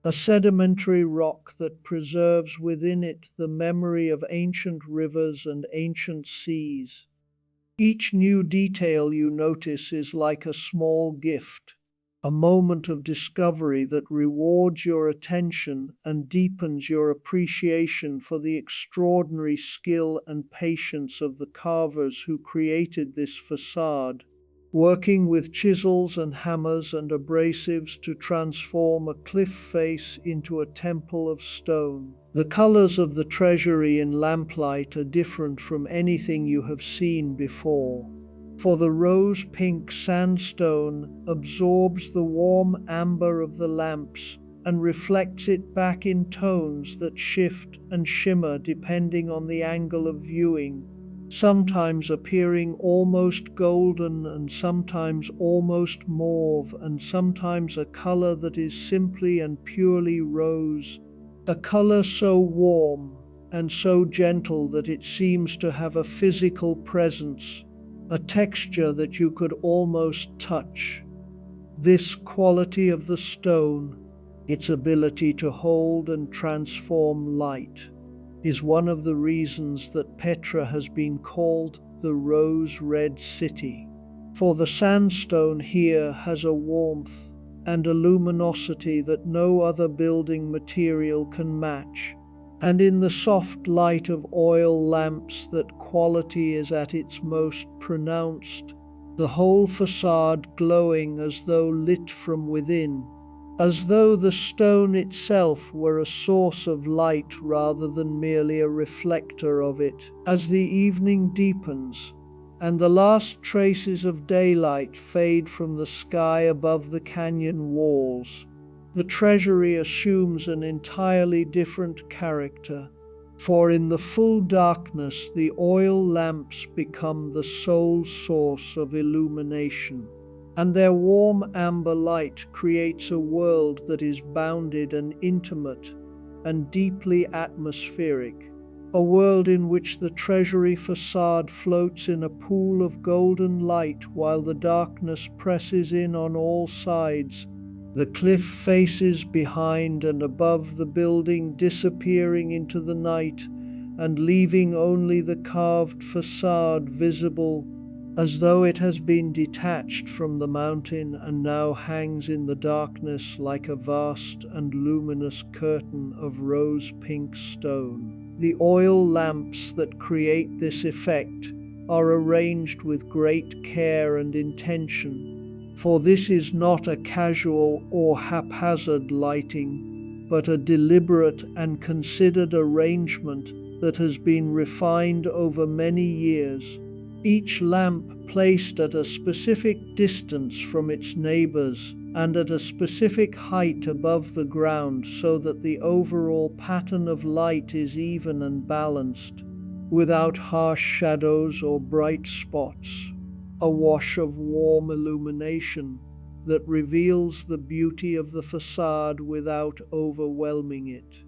A sedimentary rock that preserves within it the memory of ancient rivers and ancient seas. Each new detail you notice is like a small gift, a moment of discovery that rewards your attention and deepens your appreciation for the extraordinary skill and patience of the carvers who created this facade, working with chisels and hammers and abrasives to transform a cliff face into a temple of stone. The colors of the Treasury in lamplight are different from anything you have seen before, for the rose-pink sandstone absorbs the warm amber of the lamps and reflects it back in tones that shift and shimmer depending on the angle of viewing, sometimes appearing almost golden and sometimes almost mauve and sometimes a color that is simply and purely rose, a color so warm and so gentle that it seems to have a physical presence, a texture that you could almost touch. This quality of the stone, its ability to hold and transform light, is one of the reasons that Petra has been called the Rose-Red City. For the sandstone here has a warmth and a luminosity that no other building material can match, and in the soft light of oil lamps that quality is at its most pronounced, the whole facade glowing as though lit from within, as though the stone itself were a source of light rather than merely a reflector of it. As the evening deepens, and the last traces of daylight fade from the sky above the canyon walls, the Treasury assumes an entirely different character, for in the full darkness the oil lamps become the sole source of illumination, and their warm amber light creates a world that is bounded and intimate and deeply atmospheric, a world in which the Treasury facade floats in a pool of golden light while the darkness presses in on all sides, the cliff faces behind and above the building disappearing into the night and leaving only the carved facade visible, as though it has been detached from the mountain and now hangs in the darkness like a vast and luminous curtain of rose-pink stone. The oil lamps that create this effect are arranged with great care and intention, for this is not a casual or haphazard lighting, but a deliberate and considered arrangement that has been refined over many years. Each lamp placed at a specific distance from its neighbors and at a specific height above the ground so that the overall pattern of light is even and balanced, without harsh shadows or bright spots, a wash of warm illumination that reveals the beauty of the facade without overwhelming it.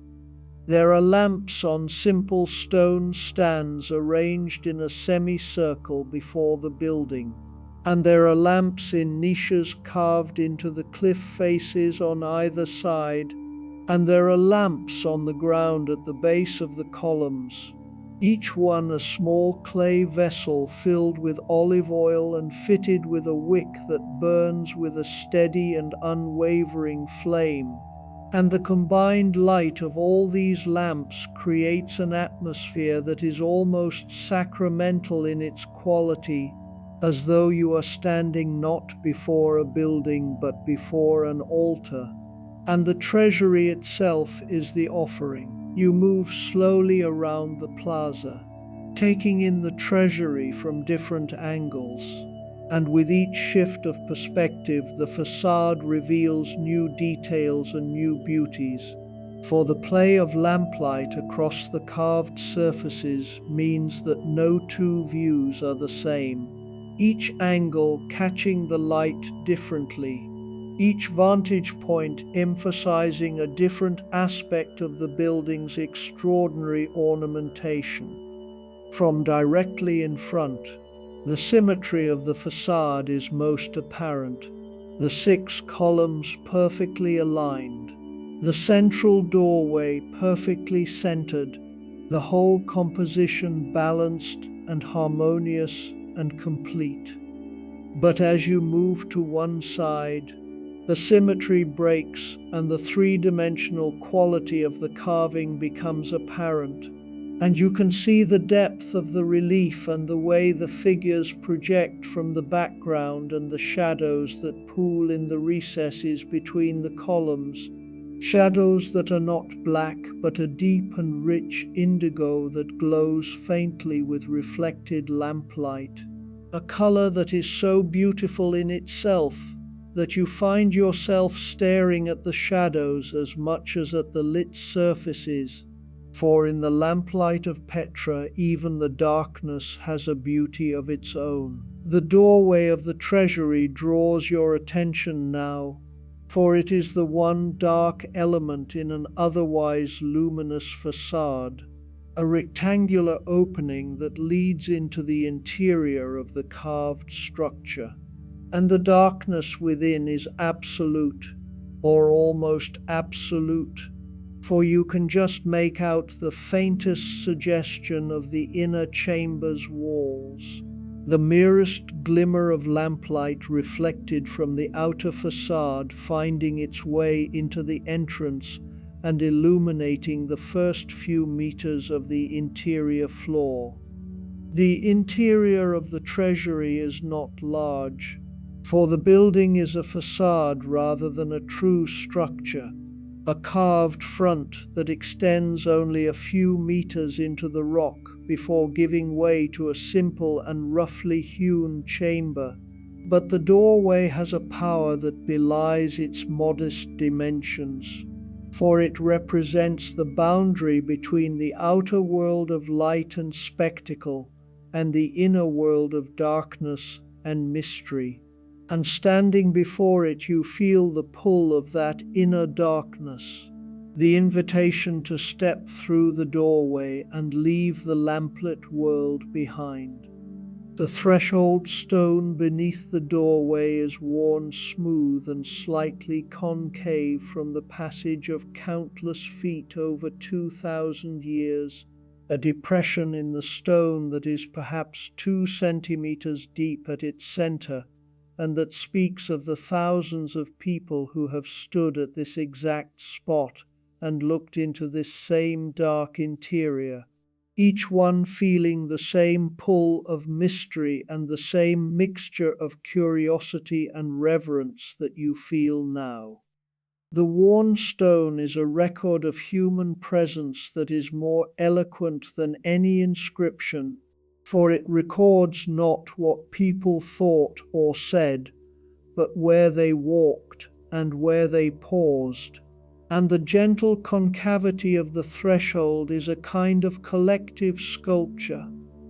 There are lamps on simple stone stands arranged in a semicircle before the building, And there are lamps in niches carved into the cliff faces on either side, and there are lamps on the ground at the base of the columns, each one a small clay vessel filled with olive oil and fitted with a wick that burns with a steady and unwavering flame. And the combined light of all these lamps creates an atmosphere that is almost sacramental in its quality, as though you are standing not before a building but before an altar. And the treasury itself is the offering. You move slowly around the plaza, taking in the treasury from different angles. And with each shift of perspective, the facade reveals new details and new beauties. For the play of lamplight across the carved surfaces means that no two views are the same, each angle catching the light differently, each vantage point emphasizing a different aspect of the building's extraordinary ornamentation. From directly in front, the symmetry of the facade is most apparent, the six columns perfectly aligned, the central doorway perfectly centered, the whole composition balanced and harmonious and complete. But as you move to one side, the symmetry breaks and the three-dimensional quality of the carving becomes apparent, and you can see the depth of the relief and the way the figures project from the background and the shadows that pool in the recesses between the columns, shadows that are not black but a deep and rich indigo that glows faintly with reflected lamplight, a color that is so beautiful in itself that you find yourself staring at the shadows as much as at the lit surfaces. For in the lamplight of Petra, even the darkness has a beauty of its own. The doorway of the treasury draws your attention now, for it is the one dark element in an otherwise luminous facade, a rectangular opening that leads into the interior of the carved structure. And the darkness within is absolute, or almost absolute, for you can just make out the faintest suggestion of the inner chamber's walls, the merest glimmer of lamplight reflected from the outer facade finding its way into the entrance and illuminating the first few meters of the interior floor. The interior of the treasury is not large, for the building is a facade rather than a true structure, a carved front that extends only a few meters into the rock before giving way to a simple and roughly hewn chamber. But the doorway has a power that belies its modest dimensions, for it represents the boundary between the outer world of light and spectacle and the inner world of darkness and mystery. And standing before it, you feel the pull of that inner darkness, the invitation to step through the doorway and leave the lamplit world behind. The threshold stone beneath the doorway is worn smooth and slightly concave from the passage of countless feet over 2,000 years, a depression in the stone that is perhaps 2 centimeters deep at its center, and that speaks of the thousands of people who have stood at this exact spot and looked into this same dark interior, each one feeling the same pull of mystery and the same mixture of curiosity and reverence that you feel now. The worn stone is a record of human presence that is more eloquent than any inscription, for it records not what people thought or said, but where they walked and where they paused. And the gentle concavity of the threshold is a kind of collective sculpture,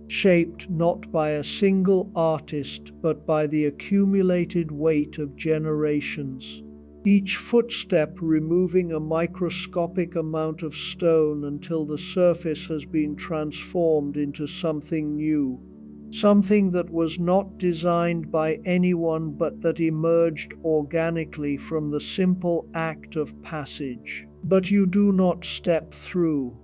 shaped not by a single artist but by the accumulated weight of generations, each footstep removing a microscopic amount of stone until the surface has been transformed into something new, something that was not designed by anyone but that emerged organically from the simple act of passage. But you do not step through,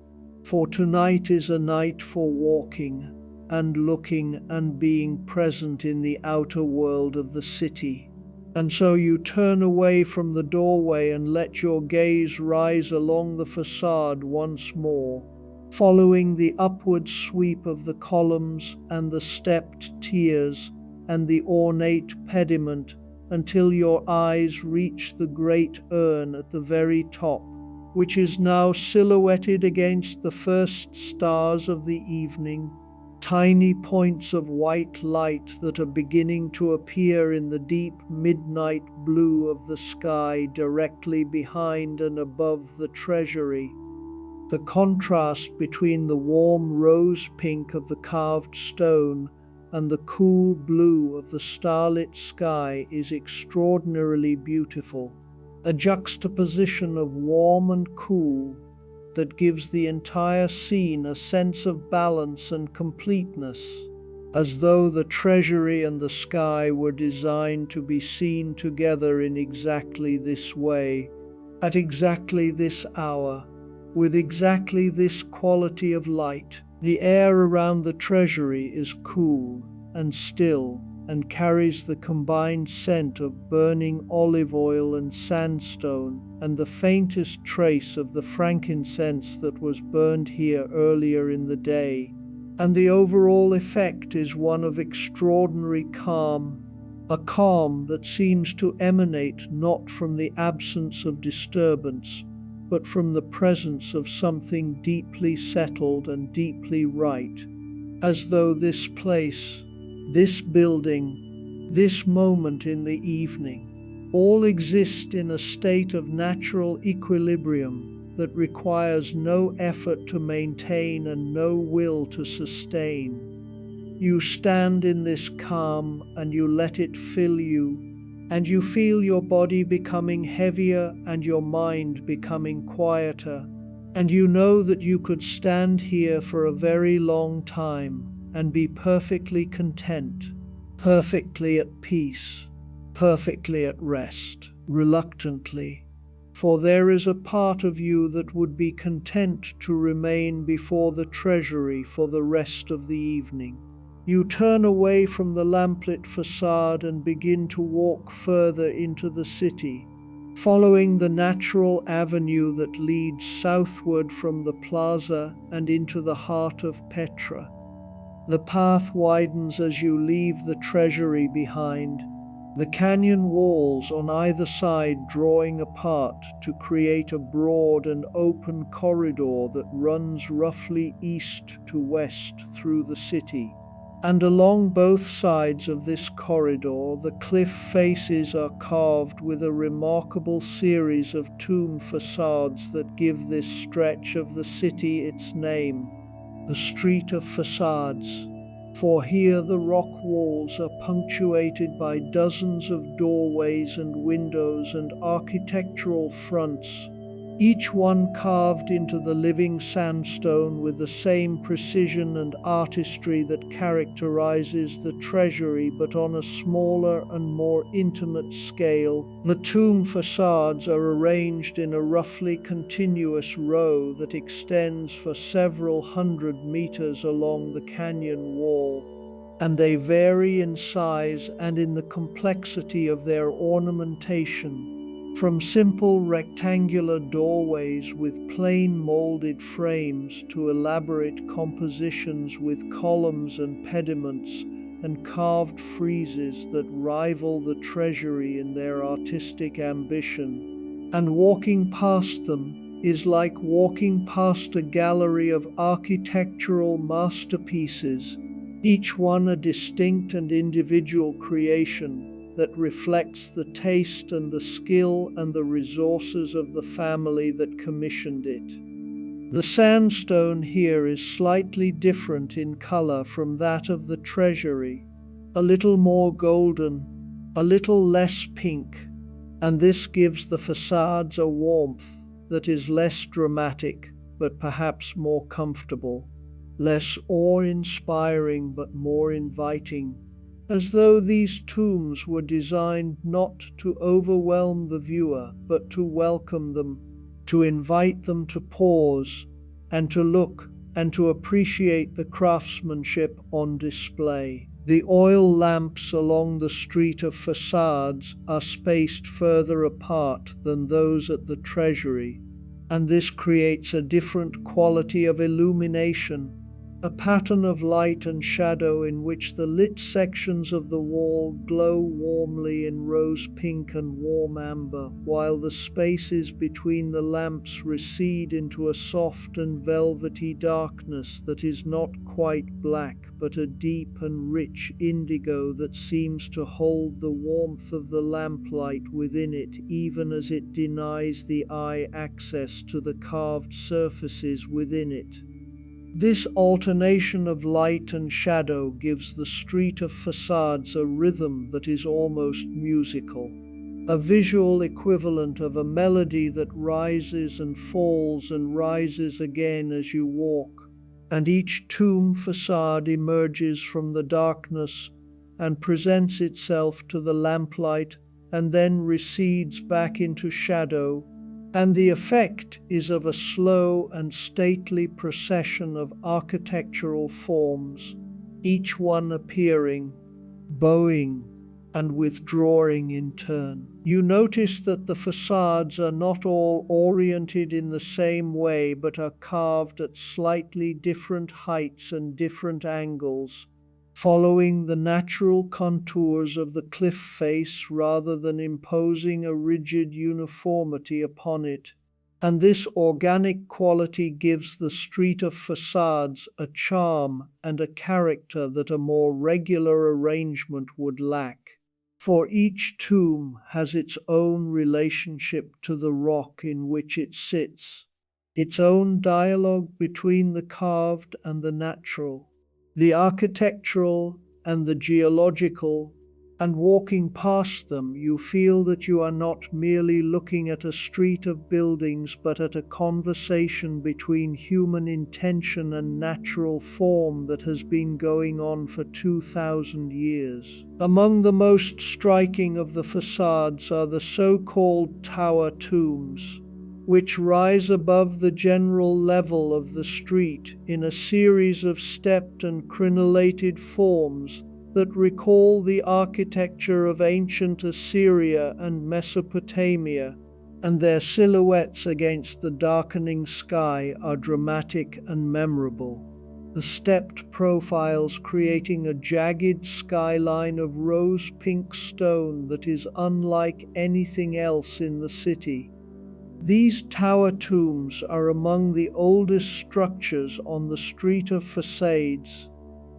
for tonight is a night for walking and looking and being present in the outer world of the city. And so you turn away from the doorway and let your gaze rise along the facade once more, following the upward sweep of the columns and the stepped tiers and the ornate pediment until your eyes reach the great urn at the very top, which is now silhouetted against the first stars of the evening, tiny points of white light that are beginning to appear in the deep midnight blue of the sky directly behind and above the Treasury. The contrast between the warm rose pink of the carved stone and the cool blue of the starlit sky is extraordinarily beautiful, a juxtaposition of warm and cool that gives the entire scene a sense of balance and completeness, as though the Treasury and the sky were designed to be seen together in exactly this way, at exactly this hour, with exactly this quality of light. The air around the Treasury is cool and still and carries the combined scent of burning olive oil and sandstone and the faintest trace of the frankincense that was burned here earlier in the day. And the overall effect is one of extraordinary calm, a calm that seems to emanate not from the absence of disturbance, but from the presence of something deeply settled and deeply right, as though this place, this building, this moment in the evening, all exist in a state of natural equilibrium that requires no effort to maintain and no will to sustain. You stand in this calm and you let it fill you, and you feel your body becoming heavier and your mind becoming quieter, and you know that you could stand here for a very long time and be perfectly content, perfectly at peace, perfectly at rest, reluctantly, for there is a part of you that would be content to remain before the Treasury for the rest of the evening. You turn away from the lamplit facade and begin to walk further into the city, following the natural avenue that leads southward from the plaza and into the heart of Petra. The path widens as you leave the Treasury behind, the canyon walls on either side drawing apart to create a broad and open corridor that runs roughly east to west through the city. And along both sides of this corridor, the cliff faces are carved with a remarkable series of tomb facades that give this stretch of the city its name, the Street of Facades. For here the rock walls are punctuated by dozens of doorways and windows and architectural fronts, each one carved into the living sandstone with the same precision and artistry that characterizes the Treasury, but on a smaller and more intimate scale. The tomb facades are arranged in a roughly continuous row that extends for several hundred meters along the canyon wall, and they vary in size and in the complexity of their ornamentation, from simple rectangular doorways with plain molded frames to elaborate compositions with columns and pediments and carved friezes that rival the Treasury in their artistic ambition. And walking past them is like walking past a gallery of architectural masterpieces, each one a distinct and individual creation that reflects the taste and the skill and the resources of the family that commissioned it. The sandstone here is slightly different in color from that of the Treasury, a little more golden, a little less pink, and this gives the facades a warmth that is less dramatic but perhaps more comfortable. less awe-inspiring but more inviting, as though these tombs were designed not to overwhelm the viewer, but to welcome them, to invite them to pause and to look and to appreciate the craftsmanship on display. The oil lamps along the Street of Facades are spaced further apart than those at the Treasury, and this creates a different quality of illumination, a pattern of light and shadow in which the lit sections of the wall glow warmly in rose pink and warm amber, while the spaces between the lamps recede into a soft and velvety darkness that is not quite black but a deep and rich indigo that seems to hold the warmth of the lamplight within it, even as it denies the eye access to the carved surfaces within it. This alternation of light and shadow gives the Street of Facades a rhythm that is almost musical, a visual equivalent of a melody that rises and falls and rises again as you walk, and each tomb facade emerges from the darkness and presents itself to the lamplight and then recedes back into shadow, and the effect is of a slow and stately procession of architectural forms, each one appearing, bowing, and withdrawing in turn. You notice that the facades are not all oriented in the same way but are carved at slightly different heights and different angles, following the natural contours of the cliff face rather than imposing a rigid uniformity upon it. And this organic quality gives the Street of Facades a charm and a character that a more regular arrangement would lack. For each tomb has its own relationship to the rock in which it sits, its own dialogue between the carved and the natural, the architectural and the geological, and walking past them you feel that you are not merely looking at a street of buildings but at a conversation between human intention and natural form that has been going on for 2,000 years. Among the most striking of the facades are the so-called tower tombs, which rise above the general level of the street in a series of stepped and crenellated forms that recall the architecture of ancient Assyria and Mesopotamia, and their silhouettes against the darkening sky are dramatic and memorable, the stepped profiles creating a jagged skyline of rose-pink stone that is unlike anything else in the city. These tower tombs are among the oldest structures on the Street of Facades,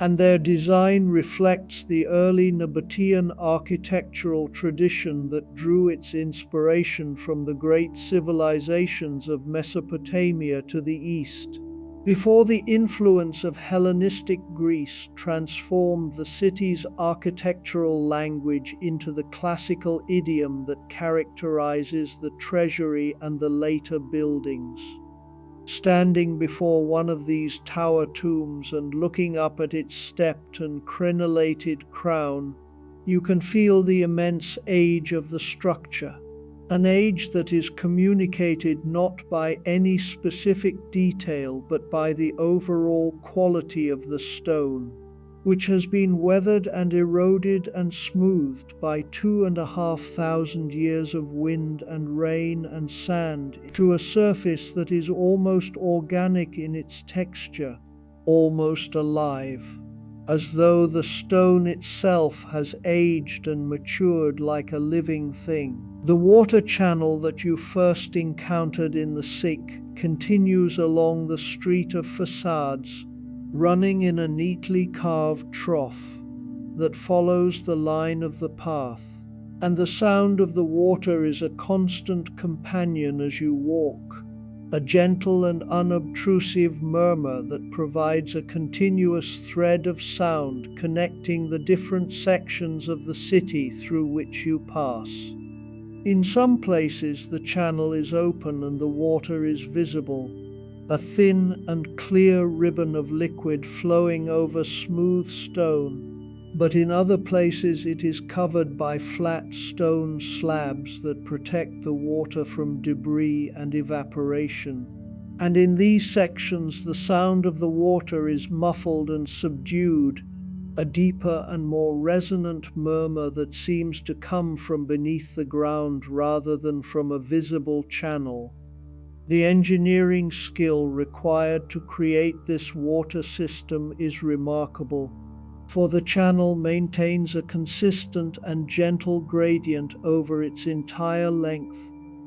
and their design reflects the early Nabataean architectural tradition that drew its inspiration from the great civilizations of Mesopotamia to the east, before the influence of Hellenistic Greece transformed the city's architectural language into the classical idiom that characterizes the Treasury and the later buildings. Standing before one of these tower tombs and looking up at its stepped and crenellated crown, you can feel the immense age of the structure, an age that is communicated not by any specific detail but by the overall quality of the stone, which has been weathered and eroded and smoothed by 2,500 years of wind and rain and sand to a surface that is almost organic in its texture, almost alive, as though the stone itself has aged and matured like a living thing. The water channel that you first encountered in the Mythic continues along the Street of Facades, running in a neatly carved trough that follows the line of the path, and the sound of the water is a constant companion as you walk, a gentle and unobtrusive murmur that provides a continuous thread of sound connecting the different sections of the city through which you pass. In some places the channel is open and the water is visible, a thin and clear ribbon of liquid flowing over smooth stone, but in other places it is covered by flat stone slabs that protect the water from debris and evaporation. And in these sections the sound of the water is muffled and subdued, a deeper and more resonant murmur that seems to come from beneath the ground rather than from a visible channel. The engineering skill required to create this water system is remarkable, for the channel maintains a consistent and gentle gradient over its entire length,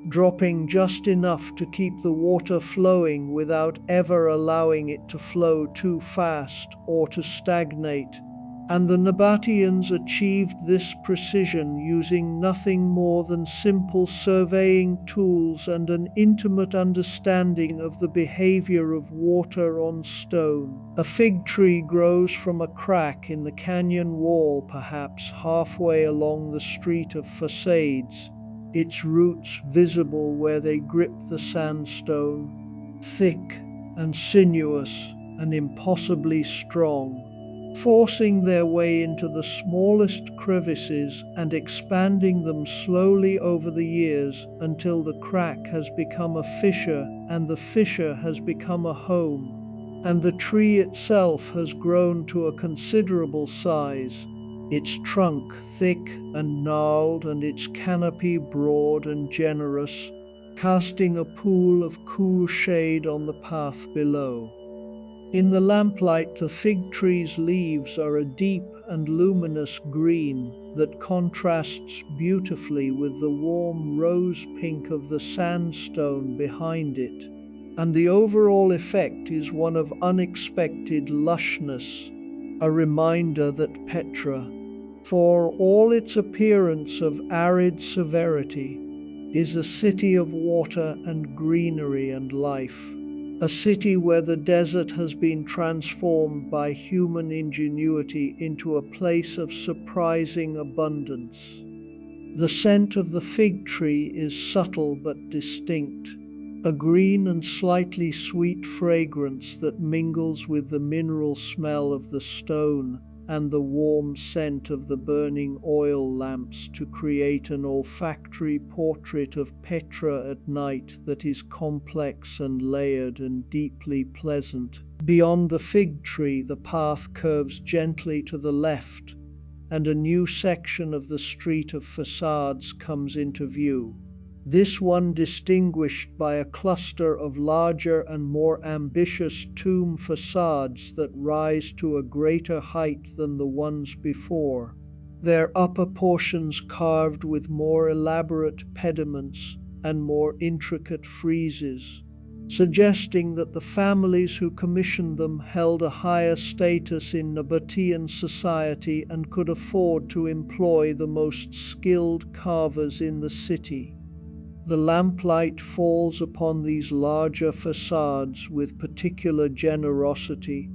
dropping just enough to keep the water flowing without ever allowing it to flow too fast or to stagnate. And the Nabataeans achieved this precision using nothing more than simple surveying tools and an intimate understanding of the behavior of water on stone. A fig tree grows from a crack in the canyon wall, perhaps halfway along the Street of Facades, its roots visible where they grip the sandstone, thick and sinuous and impossibly strong, forcing their way into the smallest crevices and expanding them slowly over the years until the crack has become a fissure and the fissure has become a home, and the tree itself has grown to a considerable size, its trunk thick and gnarled and its canopy broad and generous, casting a pool of cool shade on the path below. In the lamplight, the fig tree's leaves are a deep and luminous green that contrasts beautifully with the warm rose pink of the sandstone behind it, and the overall effect is one of unexpected lushness, a reminder that Petra, for all its appearance of arid severity, is a city of water and greenery and life. A city where the desert has been transformed by human ingenuity into a place of surprising abundance. The scent of the fig tree is subtle but distinct, a green and slightly sweet fragrance that mingles with the mineral smell of the stone and the warm scent of the burning oil lamps to create an olfactory portrait of Petra at night that is complex and layered and deeply pleasant. Beyond the fig tree, the path curves gently to the left, and a new section of the Street of Facades comes into view. This one distinguished by a cluster of larger and more ambitious tomb facades that rise to a greater height than the ones before, their upper portions carved with more elaborate pediments and more intricate friezes, suggesting that the families who commissioned them held a higher status in Nabataean society and could afford to employ the most skilled carvers in the city. The lamplight falls upon these larger facades with particular generosity,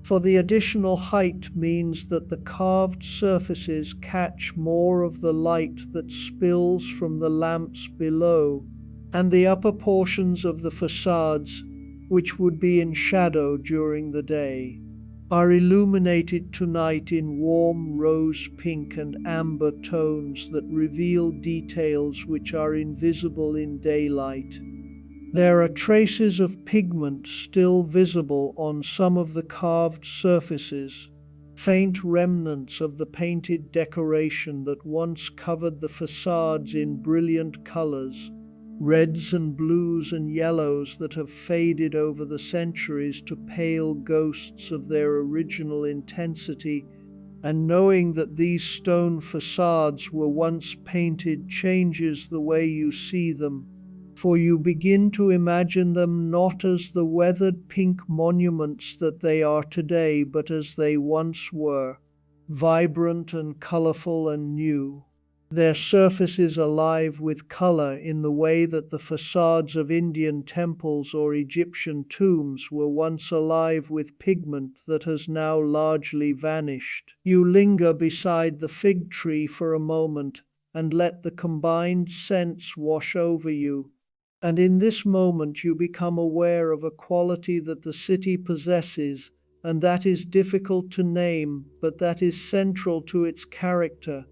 for the additional height means that the carved surfaces catch more of the light that spills from the lamps below, and the upper portions of the facades, which would be in shadow during the day, are illuminated tonight in warm rose pink and amber tones that reveal details which are invisible in daylight. There are traces of pigment still visible on some of the carved surfaces, faint remnants of the painted decoration that once covered the facades in brilliant colors, reds and blues and yellows that have faded over the centuries to pale ghosts of their original intensity. And knowing that these stone facades were once painted changes the way you see them, for you begin to imagine them not as the weathered pink monuments that they are today, but as they once were, vibrant and colorful and new, their surfaces alive with color in the way that the facades of Indian temples or Egyptian tombs were once alive with pigment that has now largely vanished. You linger beside the fig tree for a moment and let the combined scents wash over you, And in this moment you become aware of a quality that the city possesses, and that is difficult to name, but that is central to its character,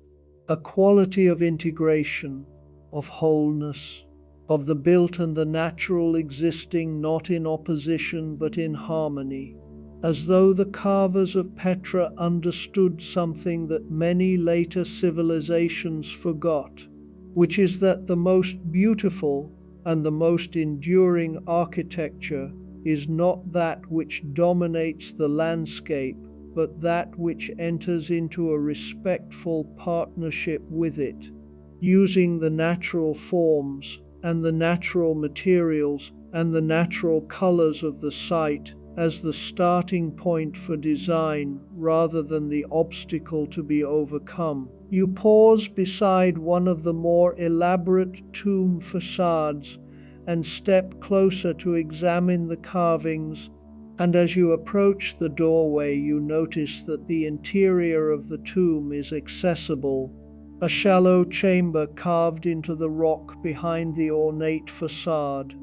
a quality of integration, of wholeness, of the built and the natural existing not in opposition but in harmony, as though the carvers of Petra understood something that many later civilizations forgot, which is that the most beautiful and the most enduring architecture is not that which dominates the landscape, but that which enters into a respectful partnership with it, using the natural forms and the natural materials and the natural colors of the site as the starting point for design rather than the obstacle to be overcome. You pause beside one of the more elaborate tomb facades and step closer to examine the carvings, and as you approach the doorway you notice that the interior of the tomb is accessible, a shallow chamber carved into the rock behind the ornate facade,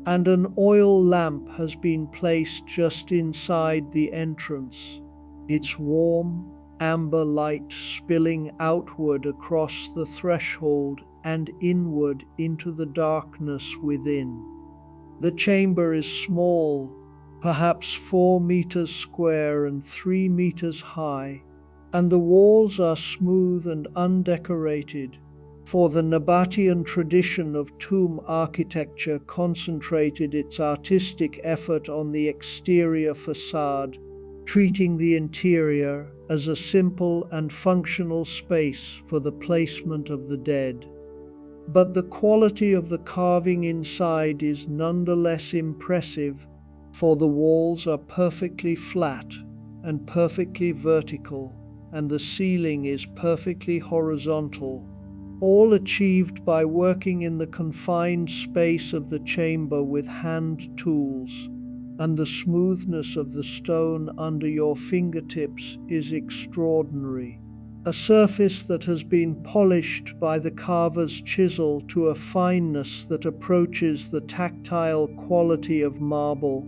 and an oil lamp has been placed just inside the entrance, its warm, amber light spilling outward across the threshold and inward into the darkness within. The chamber is small, perhaps 4 meters square and 3 meters high, and the walls are smooth and undecorated, for the Nabataean tradition of tomb architecture concentrated its artistic effort on the exterior facade, treating the interior as a simple and functional space for the placement of the dead. But the quality of the carving inside is nonetheless impressive, for the walls are perfectly flat and perfectly vertical, and the ceiling is perfectly horizontal, all achieved by working in the confined space of the chamber with hand tools, and the smoothness of the stone under your fingertips is extraordinary. A surface that has been polished by the carver's chisel to a fineness that approaches the tactile quality of marble.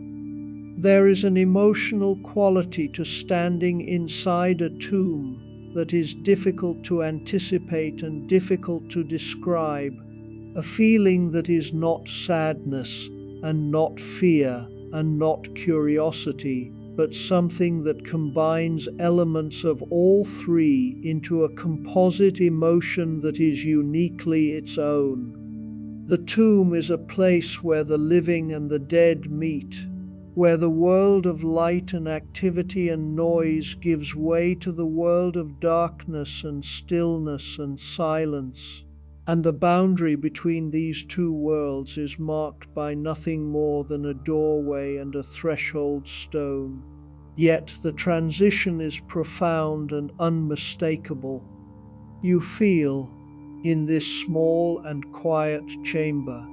There is an emotional quality to standing inside a tomb that is difficult to anticipate and difficult to describe, a feeling that is not sadness and not fear and not curiosity, but something that combines elements of all three into a composite emotion that is uniquely its own. The tomb is a place where the living and the dead meet, where the world of light and activity and noise gives way to the world of darkness and stillness and silence. And the boundary between these two worlds is marked by nothing more than a doorway and a threshold stone. Yet the transition is profound and unmistakable. You feel, in this small and quiet chamber,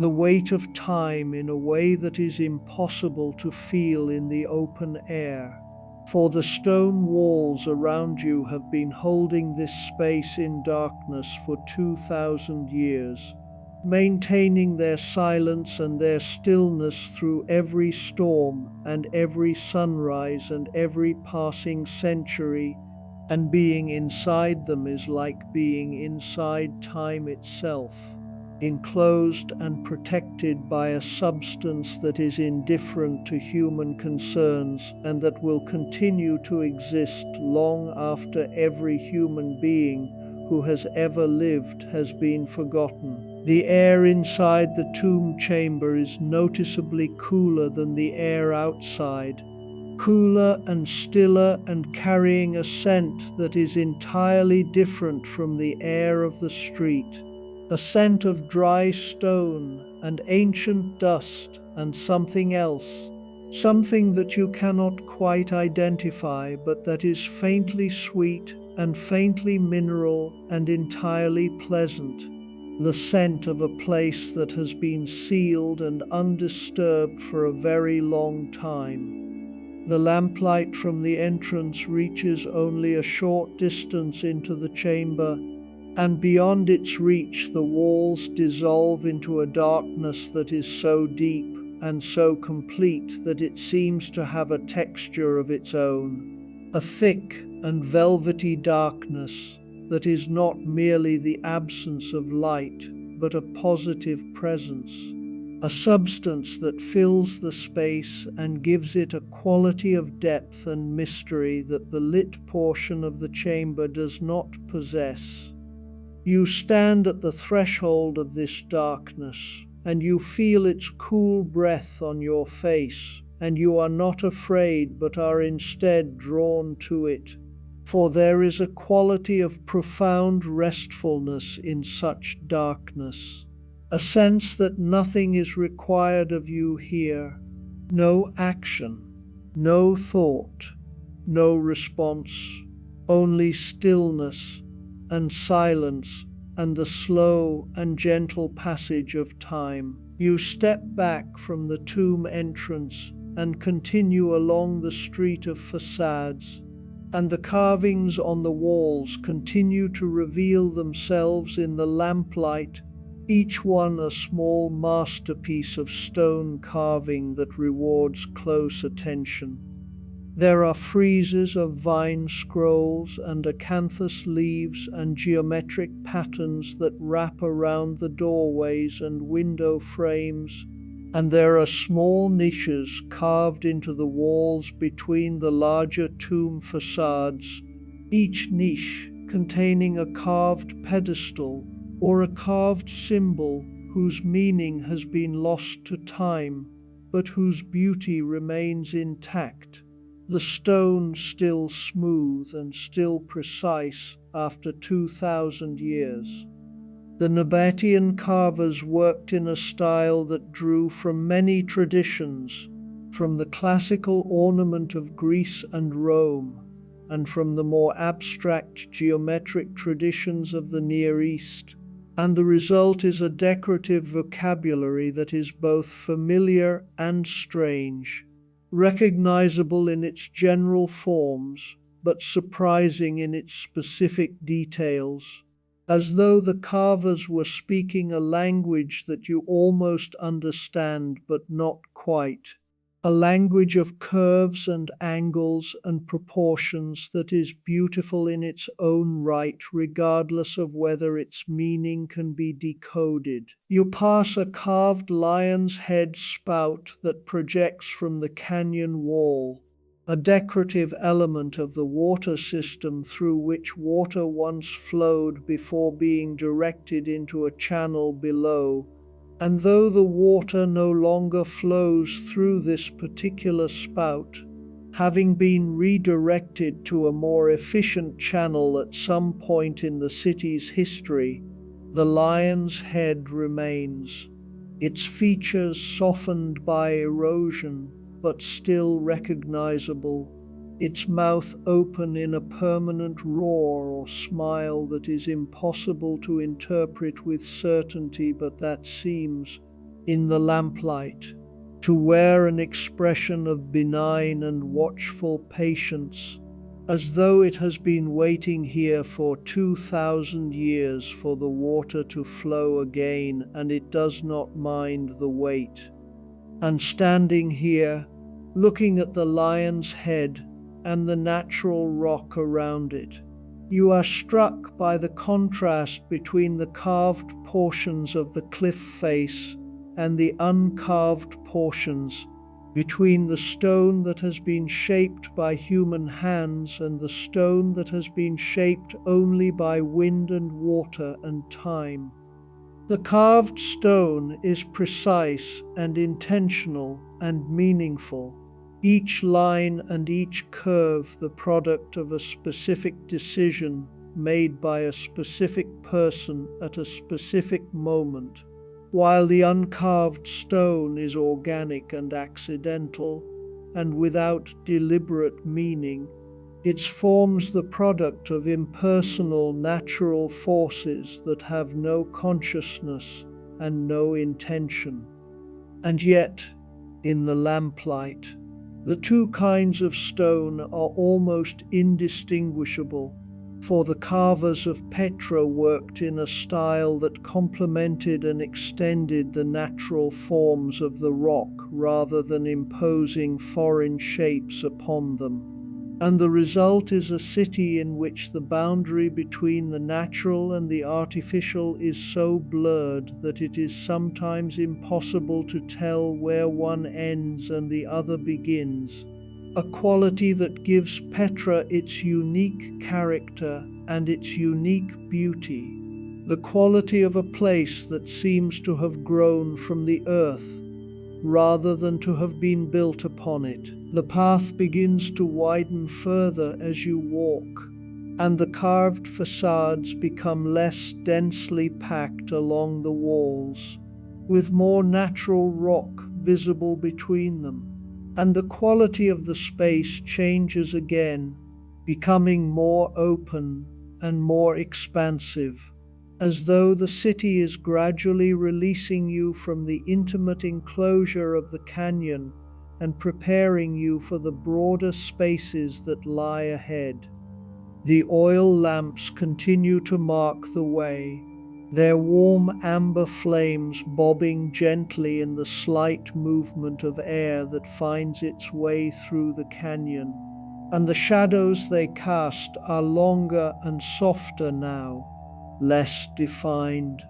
the weight of time in a way that is impossible to feel in the open air. For the stone walls around you have been holding this space in darkness for 2,000 years, maintaining their silence and their stillness through every storm and every sunrise and every passing century, and being inside them is like being inside time itself, enclosed and protected by a substance that is indifferent to human concerns and that will continue to exist long after every human being who has ever lived has been forgotten. The air inside the tomb chamber is noticeably cooler than the air outside, cooler and stiller and carrying a scent that is entirely different from the air of the street. A scent of dry stone and ancient dust and something else, something that you cannot quite identify but that is faintly sweet and faintly mineral and entirely pleasant, the scent of a place that has been sealed and undisturbed for a very long time. The lamplight from the entrance reaches only a short distance into the chamber, and beyond its reach the walls dissolve into a darkness that is so deep and so complete that it seems to have a texture of its own, a thick and velvety darkness that is not merely the absence of light, but a positive presence, a substance that fills the space and gives it a quality of depth and mystery that the lit portion of the chamber does not possess. You stand at the threshold of this darkness, and you feel its cool breath on your face, and you are not afraid but are instead drawn to it. For there is a quality of profound restfulness in such darkness, a sense that nothing is required of you here, no action, no thought, no response, only stillness and silence and the slow and gentle passage of time. You step back from the tomb entrance and continue along the Street of Facades, and the carvings on the walls continue to reveal themselves in the lamplight, each one a small masterpiece of stone carving that rewards close attention. There are friezes of vine scrolls and acanthus leaves and geometric patterns that wrap around the doorways and window frames, and there are small niches carved into the walls between the larger tomb facades, each niche containing a carved pedestal or a carved symbol whose meaning has been lost to time, but whose beauty remains intact. The stone still smooth and still precise after 2,000 years. The Nabataean carvers worked in a style that drew from many traditions, from the classical ornament of Greece and Rome, and from the more abstract geometric traditions of the Near East, and the result is a decorative vocabulary that is both familiar and strange, recognizable in its general forms, but surprising in its specific details, as though the carvers were speaking a language that you almost understand but not quite, a language of curves and angles and proportions that is beautiful in its own right, regardless of whether its meaning can be decoded. You pass a carved lion's head spout that projects from the canyon wall, a decorative element of the water system through which water once flowed before being directed into a channel below. And though the water no longer flows through this particular spout, having been redirected to a more efficient channel at some point in the city's history, the lion's head remains, its features softened by erosion but still recognizable, its mouth open in a permanent roar or smile that is impossible to interpret with certainty, but that seems, in the lamplight, to wear an expression of benign and watchful patience, as though it has been waiting here for 2,000 years for the water to flow again, and it does not mind the wait. And standing here, looking at the lion's head and the natural rock around it, you are struck by the contrast between the carved portions of the cliff face and the uncarved portions, between the stone that has been shaped by human hands and the stone that has been shaped only by wind and water and time. The carved stone is precise and intentional and meaningful, each line and each curve the product of a specific decision made by a specific person at a specific moment, while the uncarved stone is organic and accidental and without deliberate meaning. Its forms the product of impersonal natural forces that have no consciousness and no intention. And yet, in the lamplight, the two kinds of stone are almost indistinguishable, for the carvers of Petra worked in a style that complemented and extended the natural forms of the rock rather than imposing foreign shapes upon them. And the result is a city in which the boundary between the natural and the artificial is so blurred that it is sometimes impossible to tell where one ends and the other begins, a quality that gives Petra its unique character and its unique beauty, the quality of a place that seems to have grown from the earth rather than to have been built upon it. The path begins to widen further as you walk, and the carved facades become less densely packed along the walls, with more natural rock visible between them. And the quality of the space changes again, becoming more open and more expansive, as though the city is gradually releasing you from the intimate enclosure of the canyon and preparing you for the broader spaces that lie ahead. The oil lamps continue to mark the way, their warm amber flames bobbing gently in the slight movement of air that finds its way through the canyon, and the shadows they cast are longer and softer now, less defined,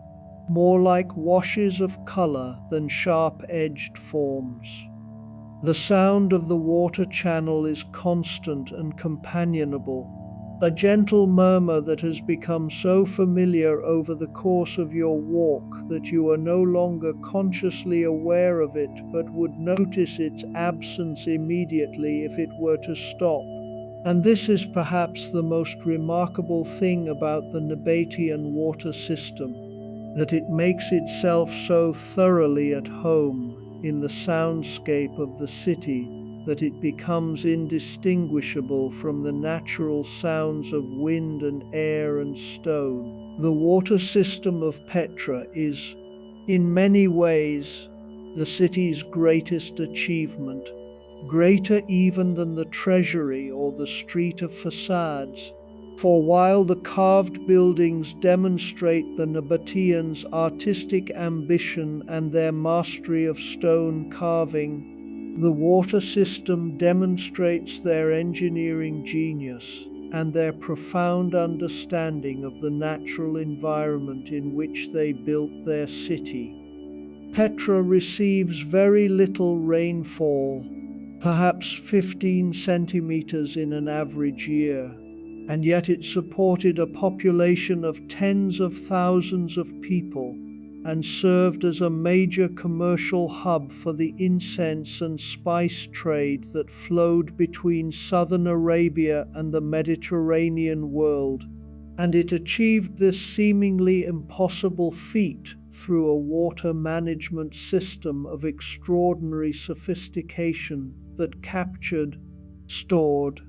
more like washes of color than sharp-edged forms. The sound of the water channel is constant and companionable, a gentle murmur that has become so familiar over the course of your walk that you are no longer consciously aware of it but would notice its absence immediately if it were to stop. And this is perhaps the most remarkable thing about the Nabataean water system, that it makes itself so thoroughly at home in the soundscape of the city that it becomes indistinguishable from the natural sounds of wind and air and stone. The water system of Petra is, in many ways, the city's greatest achievement, greater even than the Treasury or the Street of Facades. For while the carved buildings demonstrate the Nabataeans' artistic ambition and their mastery of stone carving, the water system demonstrates their engineering genius and their profound understanding of the natural environment in which they built their city. Petra receives very little rainfall, perhaps 15 centimeters in an average year, and yet it supported a population of tens of thousands of people and served as a major commercial hub for the incense and spice trade that flowed between southern Arabia and the Mediterranean world. And it achieved this seemingly impossible feat through a water management system of extraordinary sophistication that captured, stored,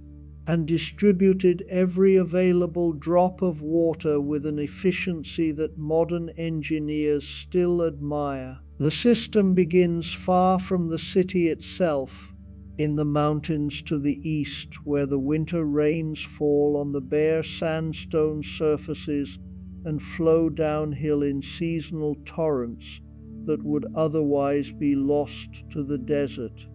and distributed every available drop of water with an efficiency that modern engineers still admire. The system begins far from the city itself, in the mountains to the east, where the winter rains fall on the bare sandstone surfaces and flow downhill in seasonal torrents that would otherwise be lost to the desert.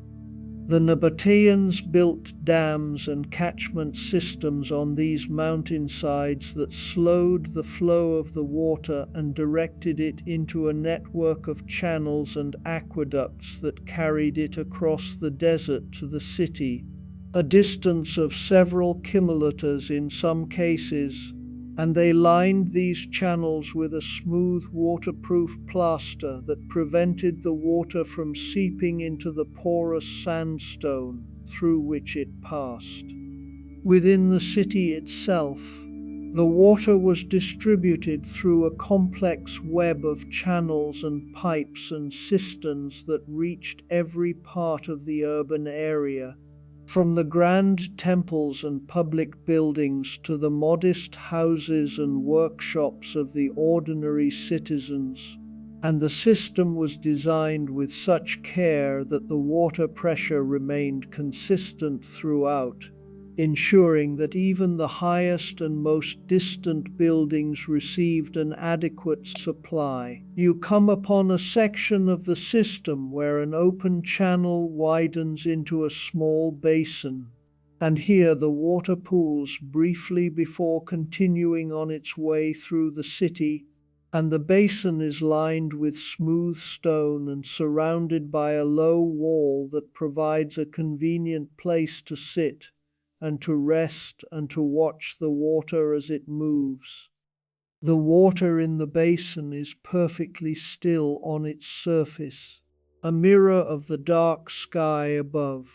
The Nabataeans built dams and catchment systems on these mountainsides that slowed the flow of the water and directed it into a network of channels and aqueducts that carried it across the desert to the city, a distance of several kilometers in some cases, and they lined these channels with a smooth waterproof plaster that prevented the water from seeping into the porous sandstone through which it passed. Within the city itself, the water was distributed through a complex web of channels and pipes and cisterns that reached every part of the urban area, from the grand temples and public buildings to the modest houses and workshops of the ordinary citizens, and the system was designed with such care that the water pressure remained consistent throughout, ensuring that even the highest and most distant buildings received an adequate supply. You come upon a section of the system where an open channel widens into a small basin, and here the water pools briefly before continuing on its way through the city, and the basin is lined with smooth stone and surrounded by a low wall that provides a convenient place to sit and to rest and to watch the water as it moves. The water in the basin is perfectly still on its surface, a mirror of the dark sky above,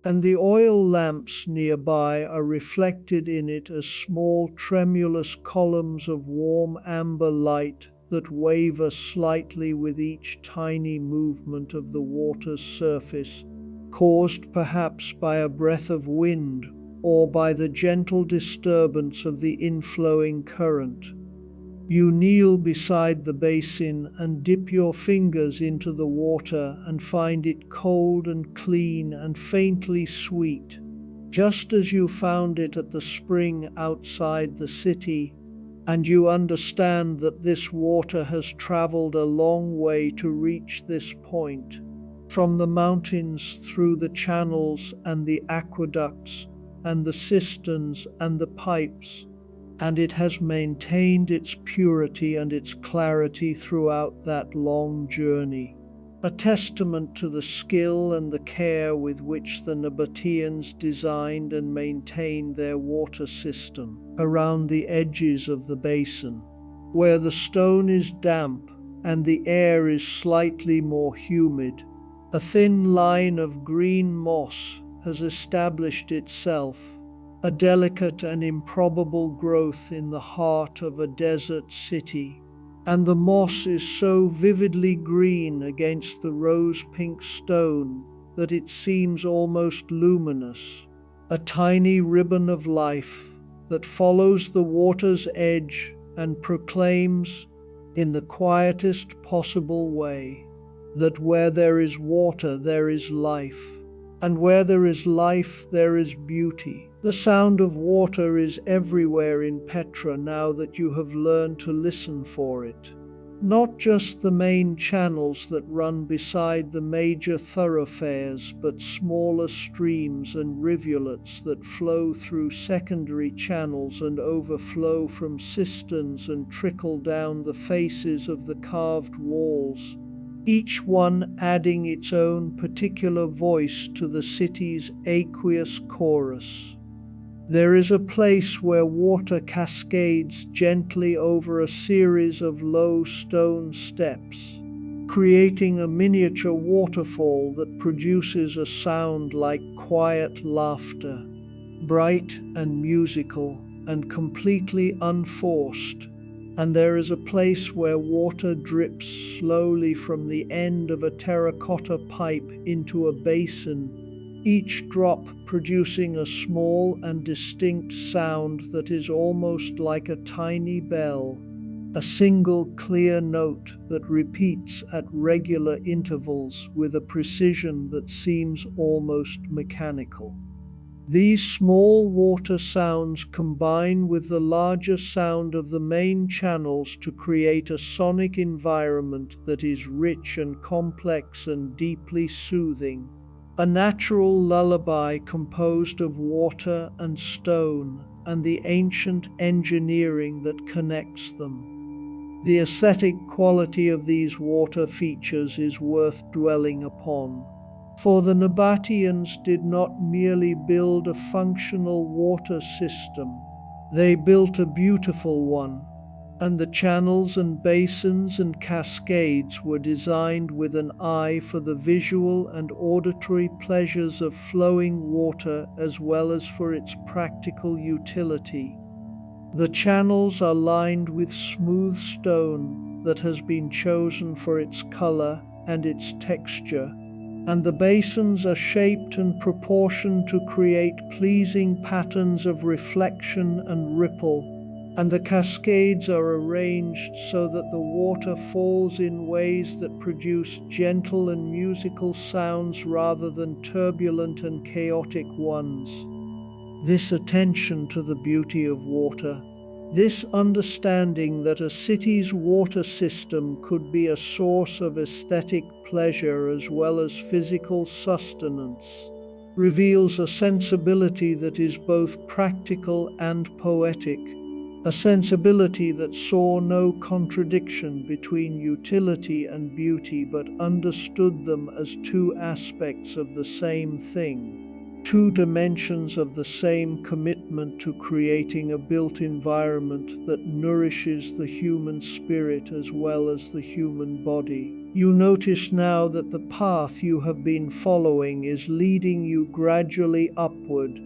and the oil lamps nearby are reflected in it as small tremulous columns of warm amber light that waver slightly with each tiny movement of the water's surface, caused perhaps by a breath of wind or by the gentle disturbance of the inflowing current. You kneel beside the basin and dip your fingers into the water and find it cold and clean and faintly sweet, just as you found it at the spring outside the city, and you understand that this water has traveled a long way to reach this point, from the mountains through the channels and the aqueducts and the cisterns and the pipes, and it has maintained its purity and its clarity throughout that long journey, a testament to the skill and the care with which the Nabataeans designed and maintained their water system. Around the edges of the basin, where the stone is damp and the air is slightly more humid, a thin line of green moss has established itself, a delicate and improbable growth in the heart of a desert city, and the moss is so vividly green against the rose-pink stone that it seems almost luminous, a tiny ribbon of life that follows the water's edge and proclaims, in the quietest possible way, that where there is water there is life, and where there is life there is beauty. The sound of water is everywhere in Petra now that you have learned to listen for it. Not just the main channels that run beside the major thoroughfares, but smaller streams and rivulets that flow through secondary channels and overflow from cisterns and trickle down the faces of the carved walls, each one adding its own particular voice to the city's aqueous chorus. There is a place where water cascades gently over a series of low stone steps, creating a miniature waterfall that produces a sound like quiet laughter, bright and musical and completely unforced. And there is a place where water drips slowly from the end of a terracotta pipe into a basin, each drop producing a small and distinct sound that is almost like a tiny bell, a single clear note that repeats at regular intervals with a precision that seems almost mechanical. These small water sounds combine with the larger sound of the main channels to create a sonic environment that is rich and complex and deeply soothing, a natural lullaby composed of water and stone and the ancient engineering that connects them. The aesthetic quality of these water features is worth dwelling upon, for the Nabataeans did not merely build a functional water system, they built a beautiful one, and the channels and basins and cascades were designed with an eye for the visual and auditory pleasures of flowing water as well as for its practical utility. The channels are lined with smooth stone that has been chosen for its color and its texture, and the basins are shaped and proportioned to create pleasing patterns of reflection and ripple, and the cascades are arranged so that the water falls in ways that produce gentle and musical sounds rather than turbulent and chaotic ones. This attention to the beauty of water, this understanding that a city's water system could be a source of aesthetic pleasure as well as physical sustenance, reveals a sensibility that is both practical and poetic, a sensibility that saw no contradiction between utility and beauty but understood them as two aspects of the same thing, two dimensions of the same commitment to creating a built environment that nourishes the human spirit as well as the human body. You notice now that the path you have been following is leading you gradually upward,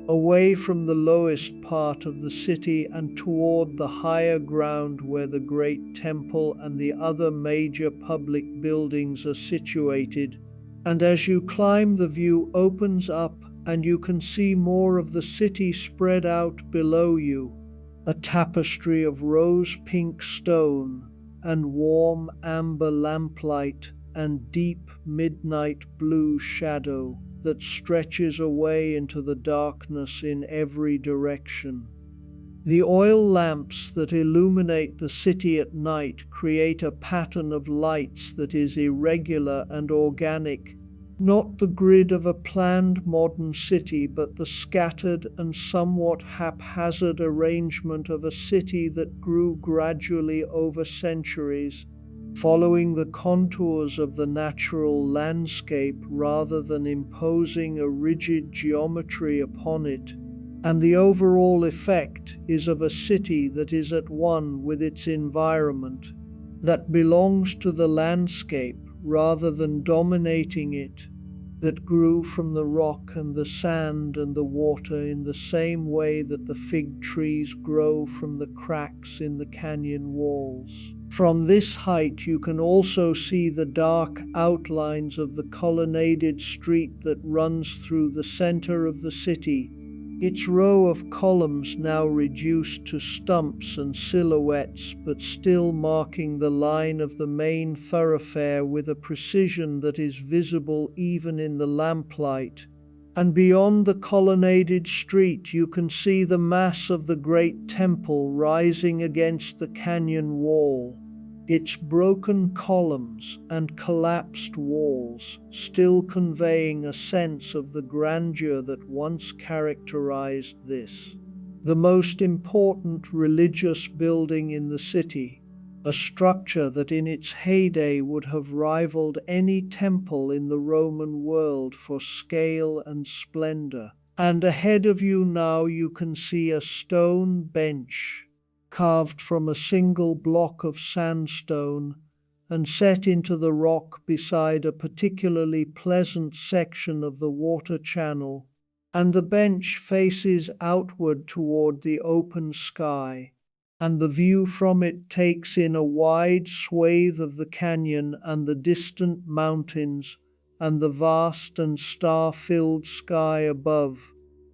away from the lowest part of the city and toward the higher ground where the great temple and the other major public buildings are situated. And as you climb, the view opens up and you can see more of the city spread out below you, a tapestry of rose-pink stone and warm amber lamplight and deep midnight blue shadow that stretches away into the darkness in every direction. The oil lamps that illuminate the city at night create a pattern of lights that is irregular and organic, not the grid of a planned modern city, but the scattered and somewhat haphazard arrangement of a city that grew gradually over centuries, following the contours of the natural landscape rather than imposing a rigid geometry upon it. And the overall effect is of a city that is at one with its environment, that belongs to the landscape rather than dominating it, that grew from the rock and the sand and the water in the same way that the fig trees grow from the cracks in the canyon walls. From this height you can also see the dark outlines of the colonnaded street that runs through the center of the city, its row of columns now reduced to stumps and silhouettes, but still marking the line of the main thoroughfare with a precision that is visible even in the lamplight. And beyond the colonnaded street you can see the mass of the great temple rising against the canyon wall, its broken columns and collapsed walls still conveying a sense of the grandeur that once characterized this, the most important religious building in the city, a structure that in its heyday would have rivaled any temple in the Roman world for scale and splendor. And ahead of you now you can see a stone bench, carved from a single block of sandstone and set into the rock beside a particularly pleasant section of the water channel, and the bench faces outward toward the open sky, and the view from it takes in a wide swathe of the canyon and the distant mountains and the vast and star-filled sky above.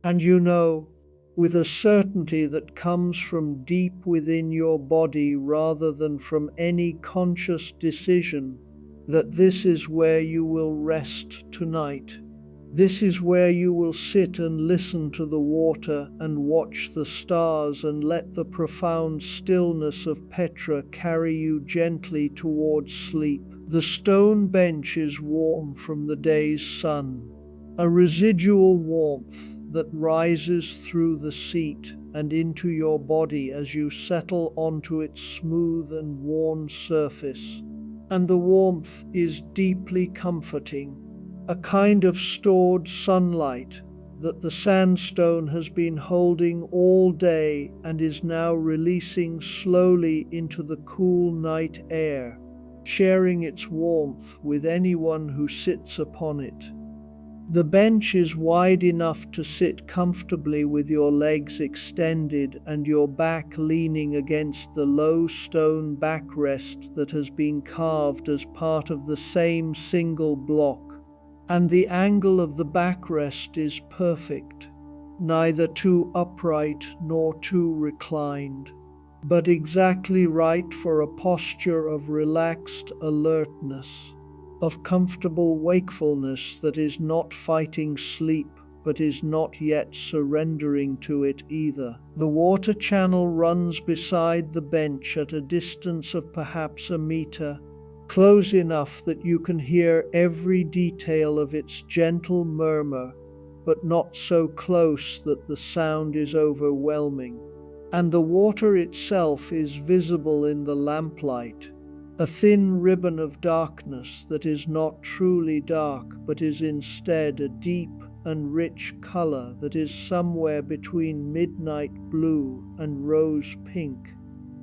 And you know, with a certainty that comes from deep within your body rather than from any conscious decision, that this is where you will rest tonight. This is where you will sit and listen to the water and watch the stars and let the profound stillness of Petra carry you gently towards sleep. The stone bench is warm from the day's sun, a residual warmth that rises through the seat and into your body as you settle onto its smooth and worn surface. And the warmth is deeply comforting, a kind of stored sunlight that the sandstone has been holding all day and is now releasing slowly into the cool night air, sharing its warmth with anyone who sits upon it. The bench is wide enough to sit comfortably with your legs extended and your back leaning against the low stone backrest that has been carved as part of the same single block, and the angle of the backrest is perfect, neither too upright nor too reclined, but exactly right for a posture of relaxed alertness, of comfortable wakefulness that is not fighting sleep, but is not yet surrendering to it either. The water channel runs beside the bench at a distance of perhaps a meter, close enough that you can hear every detail of its gentle murmur, but not so close that the sound is overwhelming. And the water itself is visible in the lamplight, a thin ribbon of darkness that is not truly dark, but is instead a deep and rich color that is somewhere between midnight blue and rose pink.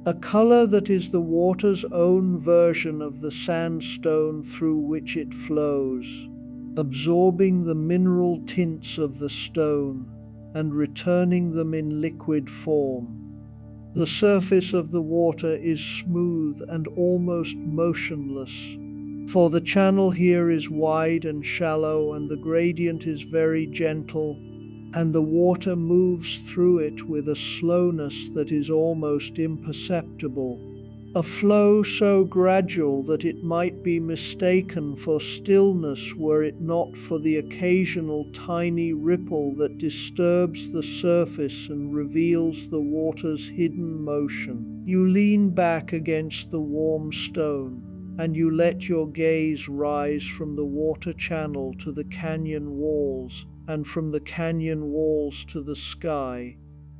A color that is the water's own version of the sandstone through which it flows, absorbing the mineral tints of the stone and returning them in liquid form. The surface of the water is smooth and almost motionless, for the channel here is wide and shallow, and the gradient is very gentle, and the water moves through it with a slowness that is almost imperceptible, a flow so gradual that it might be mistaken for stillness were it not for the occasional tiny ripple that disturbs the surface and reveals the water's hidden motion. You lean back against the warm stone, and you let your gaze rise from the water channel to the canyon walls, and from the canyon walls to the sky.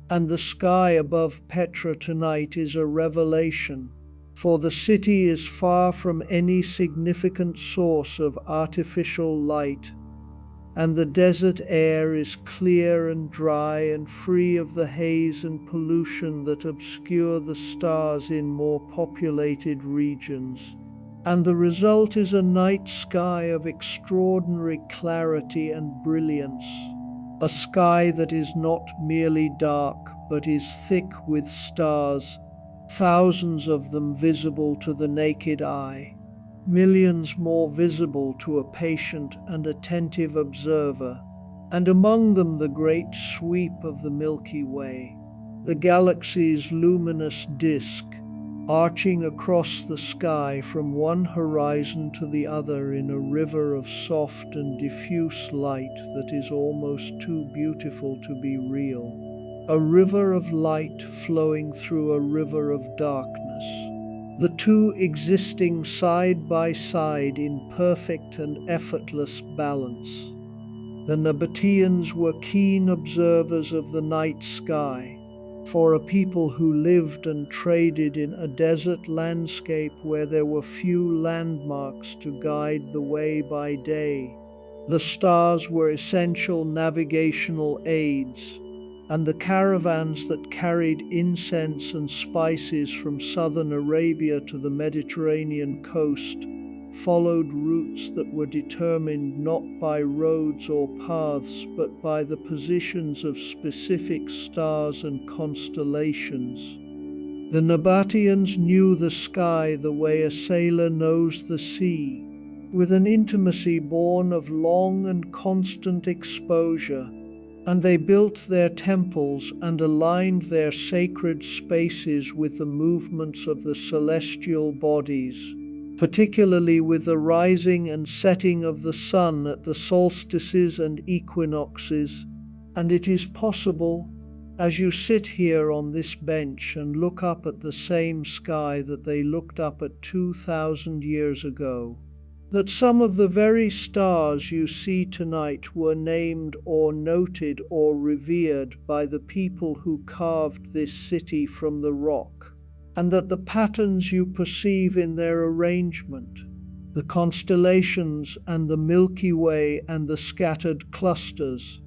And the sky above Petra tonight is a revelation, for the city is far from any significant source of artificial light, and the desert air is clear and dry and free of the haze and pollution that obscure the stars in more populated regions. And the result is a night sky of extraordinary clarity and brilliance, a sky that is not merely dark, but is thick with stars, thousands of them visible to the naked eye, millions more visible to a patient and attentive observer, and among them the great sweep of the Milky Way, the galaxy's luminous disk, arching across the sky from one horizon to the other in a river of soft and diffuse light that is almost too beautiful to be real. A river of light flowing through a river of darkness, the two existing side by side in perfect and effortless balance. The Nabataeans were keen observers of the night sky, for a people who lived and traded in a desert landscape where there were few landmarks to guide the way by day. The stars were essential navigational aids, and the caravans that carried incense and spices from southern Arabia to the Mediterranean coast followed routes that were determined not by roads or paths, but by the positions of specific stars and constellations. The Nabataeans knew the sky the way a sailor knows the sea, with an intimacy born of long and constant exposure, and they built their temples and aligned their sacred spaces with the movements of the celestial bodies, particularly with the rising and setting of the sun at the solstices and equinoxes. And it is possible, as you sit here on this bench and look up at the same sky that they looked up at 2,000 years ago, that some of the very stars you see tonight were named or noted or revered by the people who carved this city from the rock, and that the patterns you perceive in their arrangement, the constellations and the Milky Way and the scattered clusters,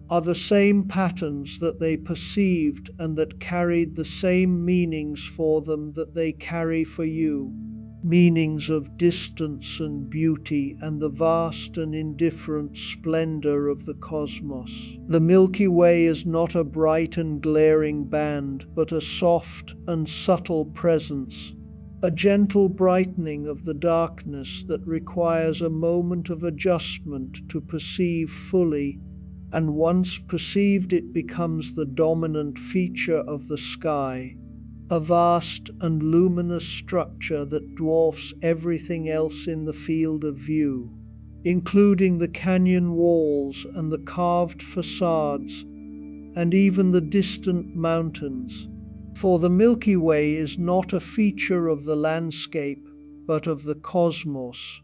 are the same patterns that they perceived and that carried the same meanings for them that they carry for you. Meanings of distance and beauty and the vast and indifferent splendor of the cosmos. The Milky Way is not a bright and glaring band, but a soft and subtle presence, a gentle brightening of the darkness that requires a moment of adjustment to perceive fully, and once perceived it becomes the dominant feature of the sky, a vast and luminous structure that dwarfs everything else in the field of view. including the canyon walls and the carved facades, and even the distant mountains. For the Milky Way is not a feature of the landscape, but of the cosmos,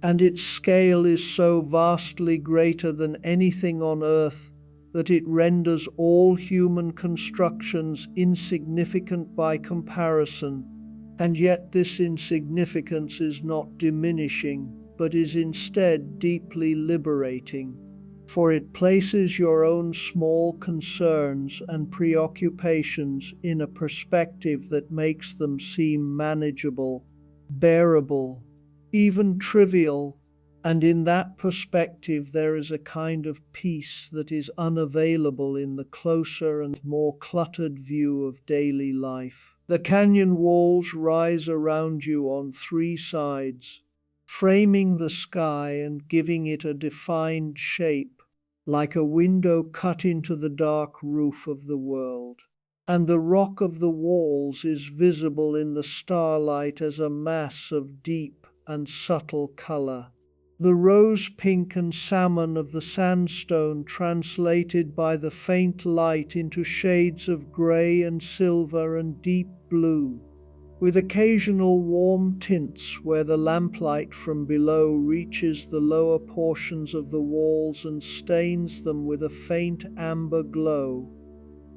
and its scale is so vastly greater than anything on Earth that it renders all human constructions insignificant by comparison. And yet this insignificance is not diminishing, but is instead deeply liberating, for it places your own small concerns and preoccupations in a perspective that makes them seem manageable, bearable, even trivial. And in that perspective, there is a kind of peace that is unavailable in the closer and more cluttered view of daily life. The canyon walls rise around you on three sides, framing the sky and giving it a defined shape, like a window cut into the dark roof of the world. And the rock of the walls is visible in the starlight as a mass of deep and subtle color. The rose pink and salmon of the sandstone translated by the faint light into shades of grey and silver and deep blue, with occasional warm tints where the lamplight from below reaches the lower portions of the walls and stains them with a faint amber glow.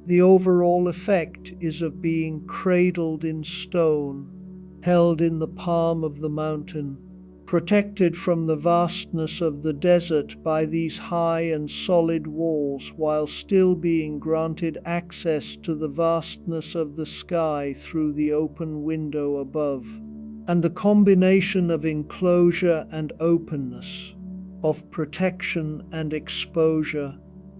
The overall effect is of being cradled in stone, held in the palm of the mountain, protected from the vastness of the desert by these high and solid walls, while still being granted access to the vastness of the sky through the open window above. And the combination of enclosure and openness, of protection and exposure,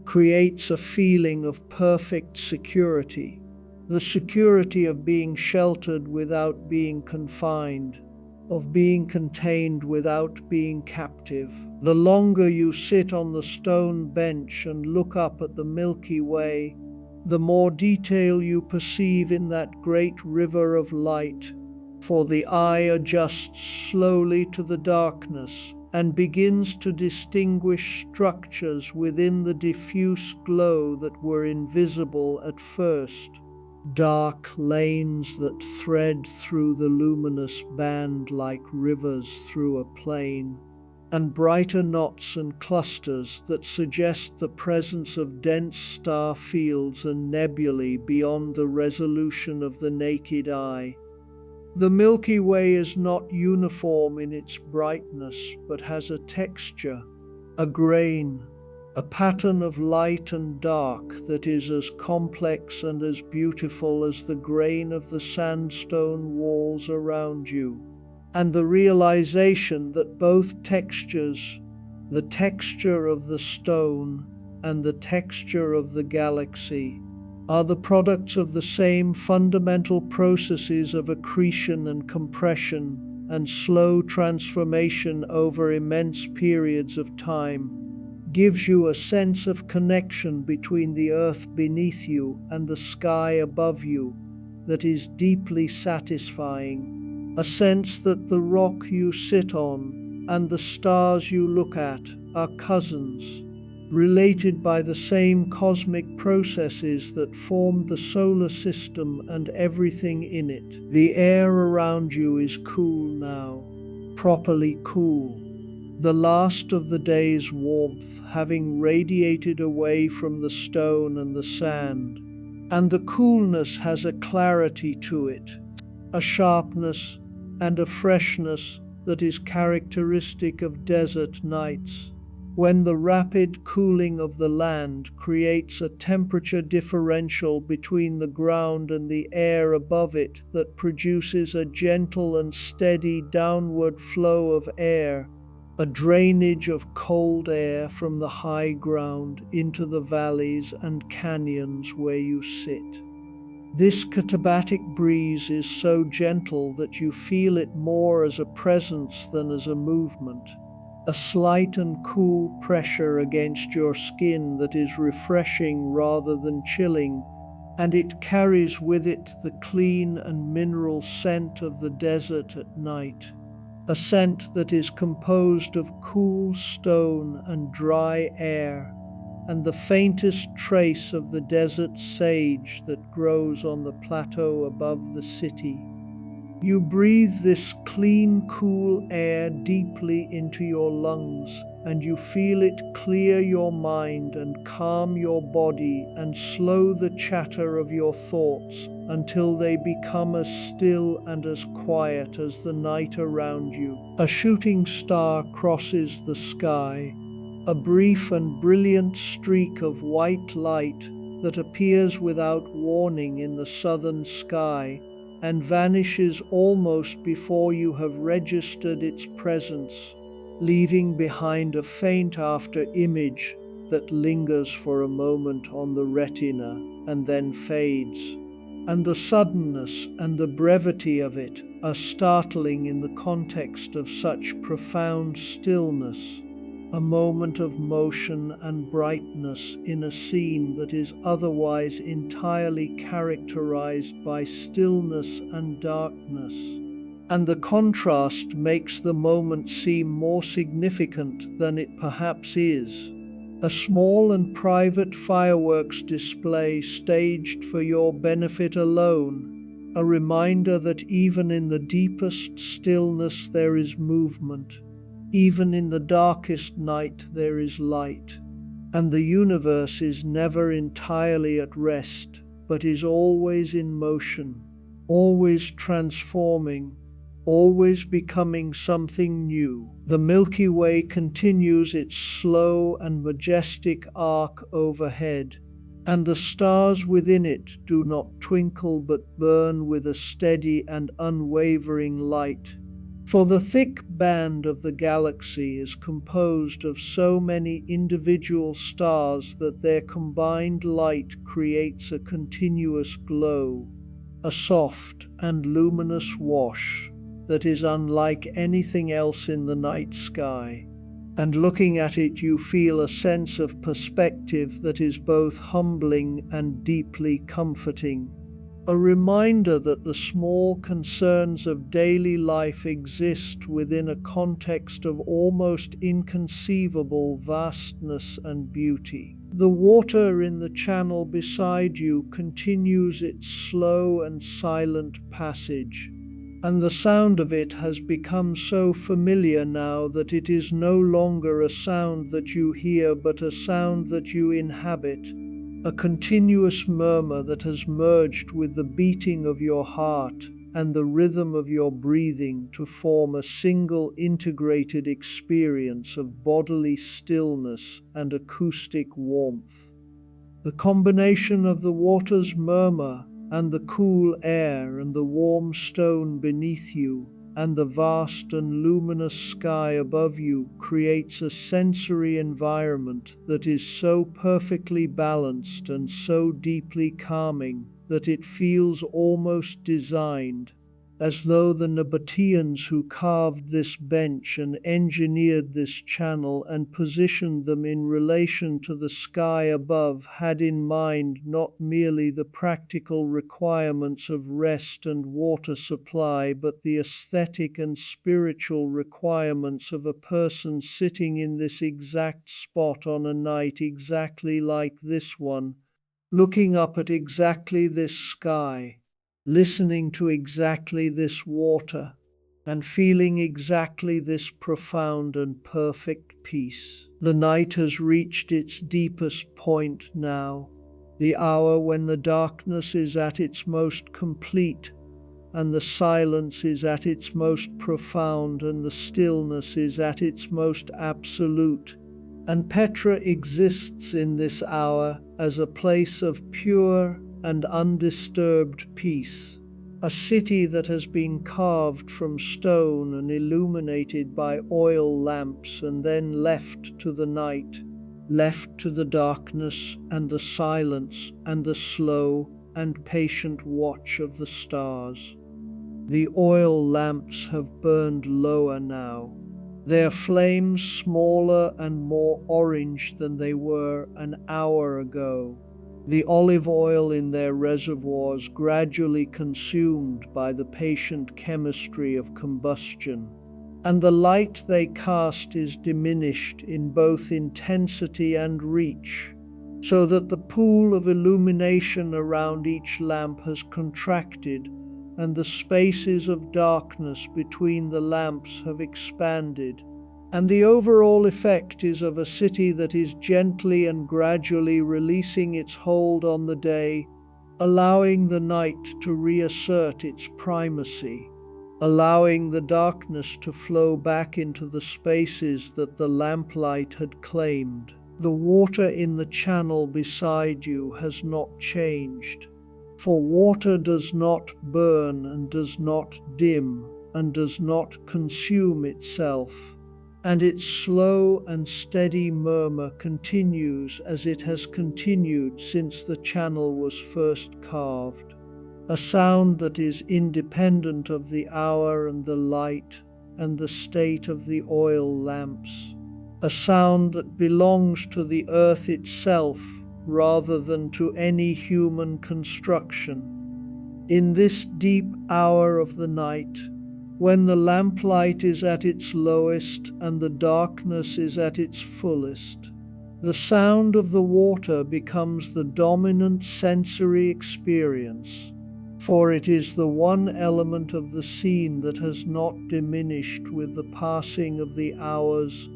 creates a feeling of perfect security, the security of being sheltered without being confined, of being contained without being captive. The longer you sit on the stone bench and look up at the Milky Way, the more detail you perceive in that great river of light, for the eye adjusts slowly to the darkness and begins to distinguish structures within the diffuse glow that were invisible at first. Dark lanes that thread through the luminous band like rivers through a plain, and brighter knots and clusters that suggest the presence of dense star fields and nebulae beyond the resolution of the naked eye. The Milky Way is not uniform in its brightness, but has a texture, a grain, a pattern of light and dark that is as complex and as beautiful as the grain of the sandstone walls around you. And the realization that both textures, the texture of the stone and the texture of the galaxy, are the products of the same fundamental processes of accretion and compression and slow transformation over immense periods of time, gives you a sense of connection between the earth beneath you and the sky above you that is deeply satisfying, a sense that the rock you sit on and the stars you look at are cousins, related by the same cosmic processes that formed the solar system and everything in it. The air around you is cool now, properly cool, the last of the day's warmth having radiated away from the stone and the sand, and the coolness has a clarity to it, a sharpness and a freshness that is characteristic of desert nights, when the rapid cooling of the land creates a temperature differential between the ground and the air above it that produces a gentle and steady downward flow of air, a drainage of cold air from the high ground into the valleys and canyons where you sit. This katabatic breeze is so gentle that you feel it more as a presence than as a movement, a slight and cool pressure against your skin that is refreshing rather than chilling, and it carries with it the clean and mineral scent of the desert at night. a scent that is composed of cool stone and dry air, and the faintest trace of the desert sage that grows on the plateau above the city. You breathe this clean, cool air deeply into your lungs, and you feel it clear your mind and calm your body and slow the chatter of your thoughts until they become as still and as quiet as the night around you. A shooting star crosses the sky, a brief and brilliant streak of white light that appears without warning in the southern sky and vanishes almost before you have registered its presence, leaving behind a faint after image that lingers for a moment on the retina and then fades. And the suddenness and the brevity of it are startling in the context of such profound stillness, a moment of motion and brightness in a scene that is otherwise entirely characterized by stillness and darkness. And the contrast makes the moment seem more significant than it perhaps is. A small and private fireworks display staged for your benefit alone, a reminder that even in the deepest stillness there is movement. Even in the darkest night there is light, and the universe is never entirely at rest, but is always in motion, always transforming, always becoming something new. The Milky Way continues its slow and majestic arc overhead, and the stars within it do not twinkle but burn with a steady and unwavering light. For the thick band of the galaxy is composed of so many individual stars that their combined light creates a continuous glow, a soft and luminous wash that is unlike anything else in the night sky. And looking at it, you feel a sense of perspective that is both humbling and deeply comforting. A reminder that the small concerns of daily life exist within a context of almost inconceivable vastness and beauty. The water in the channel beside you continues its slow and silent passage, and the sound of it has become so familiar now that it is no longer a sound that you hear but a sound that you inhabit. A continuous murmur that has merged with the beating of your heart and the rhythm of your breathing to form a single integrated experience of bodily stillness and acoustic warmth. The combination of the water's murmur and the cool air and the warm stone beneath you and the vast and luminous sky above you creates a sensory environment that is so perfectly balanced and so deeply calming that it feels almost designed, as though the Nabataeans who carved this bench and engineered this channel and positioned them in relation to the sky above had in mind not merely the practical requirements of rest and water supply, but the aesthetic and spiritual requirements of a person sitting in this exact spot on a night exactly like this one, looking up at exactly this sky, listening to exactly this water, and feeling exactly this profound and perfect peace. The night has reached its deepest point now, the hour when the darkness is at its most complete, and the silence is at its most profound, and the stillness is at its most absolute. And Petra exists in this hour as a place of pure and undisturbed peace, a city that has been carved from stone and illuminated by oil lamps and then left to the night, left to the darkness and the silence and the slow and patient watch of the stars. The oil lamps have burned lower now, their flames smaller and more orange than they were an hour ago, the olive oil in their reservoirs gradually consumed by the patient chemistry of combustion. and the light they cast is diminished in both intensity and reach, so that the pool of illumination around each lamp has contracted, and the spaces of darkness between the lamps have expanded. And the overall effect is of a city that is gently and gradually releasing its hold on the day, allowing the night to reassert its primacy, allowing the darkness to flow back into the spaces that the lamplight had claimed. The water in the channel beside you has not changed, for water does not burn and does not dim and does not consume itself, and its slow and steady murmur continues as it has continued since the channel was first carved. A sound that is independent of the hour and the light and the state of the oil lamps. A sound that belongs to the earth itself rather than to any human construction. In this deep hour of the night, when the lamplight is at its lowest and the darkness is at its fullest, the sound of the water becomes the dominant sensory experience, for it is the one element of the scene that has not diminished with the passing of the hours,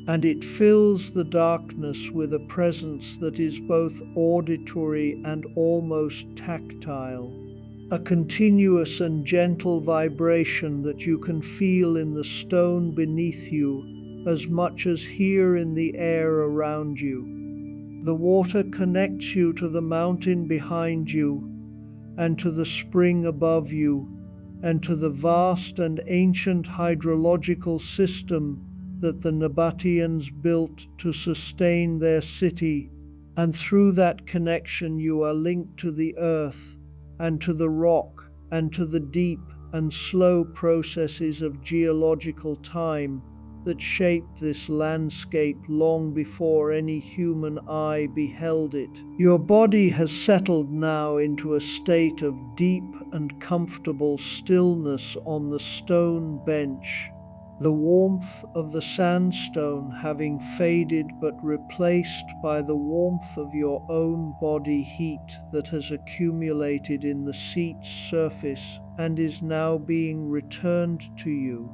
and it fills the darkness with a presence that is both auditory and almost tactile, a continuous and gentle vibration that you can feel in the stone beneath you as much as here in the air around you. The water connects you to the mountain behind you, and to the spring above you, and to the vast and ancient hydrological system that the Nabataeans built to sustain their city, and through that connection you are linked to the earth, and to the rock, and to the deep and slow processes of geological time that shaped this landscape long before any human eye beheld it. Your body has settled now into a state of deep and comfortable stillness on the stone bench, the warmth of the sandstone having faded but replaced by the warmth of your own body heat that has accumulated in the seat's surface and is now being returned to you.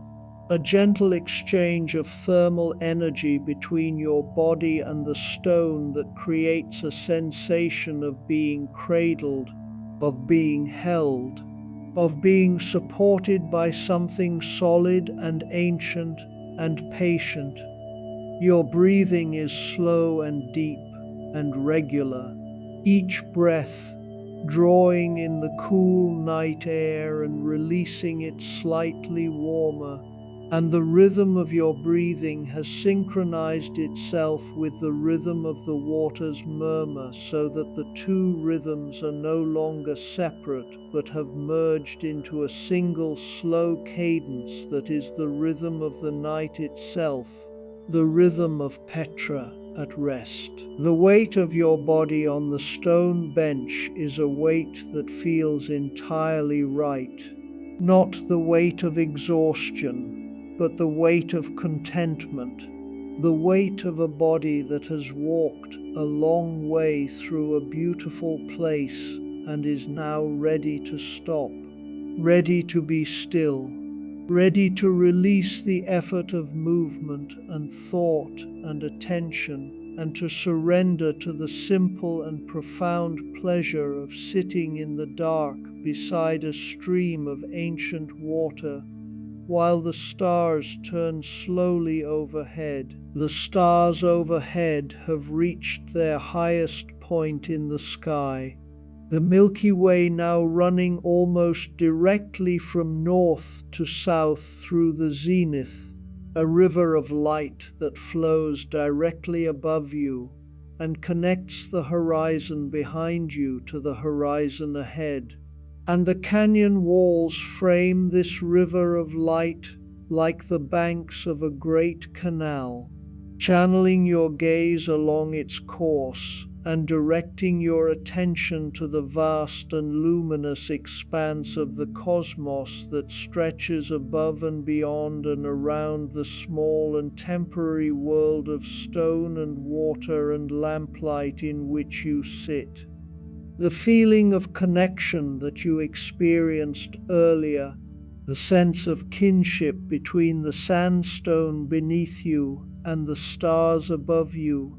A gentle exchange of thermal energy between your body and the stone that creates a sensation of being cradled, of being held, of being supported by something solid and ancient and patient. Your breathing is slow and deep and regular, each breath drawing in the cool night air and releasing it slightly warmer, and the rhythm of your breathing has synchronized itself with the rhythm of the water's murmur, so that the two rhythms are no longer separate but have merged into a single slow cadence that is the rhythm of the night itself, the rhythm of Petra at rest. The weight of your body on the stone bench is a weight that feels entirely right, not the weight of exhaustion, but the weight of contentment, the weight of a body that has walked a long way through a beautiful place and is now ready to stop, ready to be still, ready to release the effort of movement and thought and attention, and to surrender to the simple and profound pleasure of sitting in the dark beside a stream of ancient water, while the stars turn slowly overhead. The stars overhead have reached their highest point in the sky, the Milky Way now running almost directly from north to south through the zenith, a river of light that flows directly above you and connects the horizon behind you to the horizon ahead. And the canyon walls frame this river of light like the banks of a great canal, channeling your gaze along its course and directing your attention to the vast and luminous expanse of the cosmos that stretches above and beyond and around the small and temporary world of stone and water and lamplight in which you sit. The feeling of connection that you experienced earlier, the sense of kinship between the sandstone beneath you and the stars above you,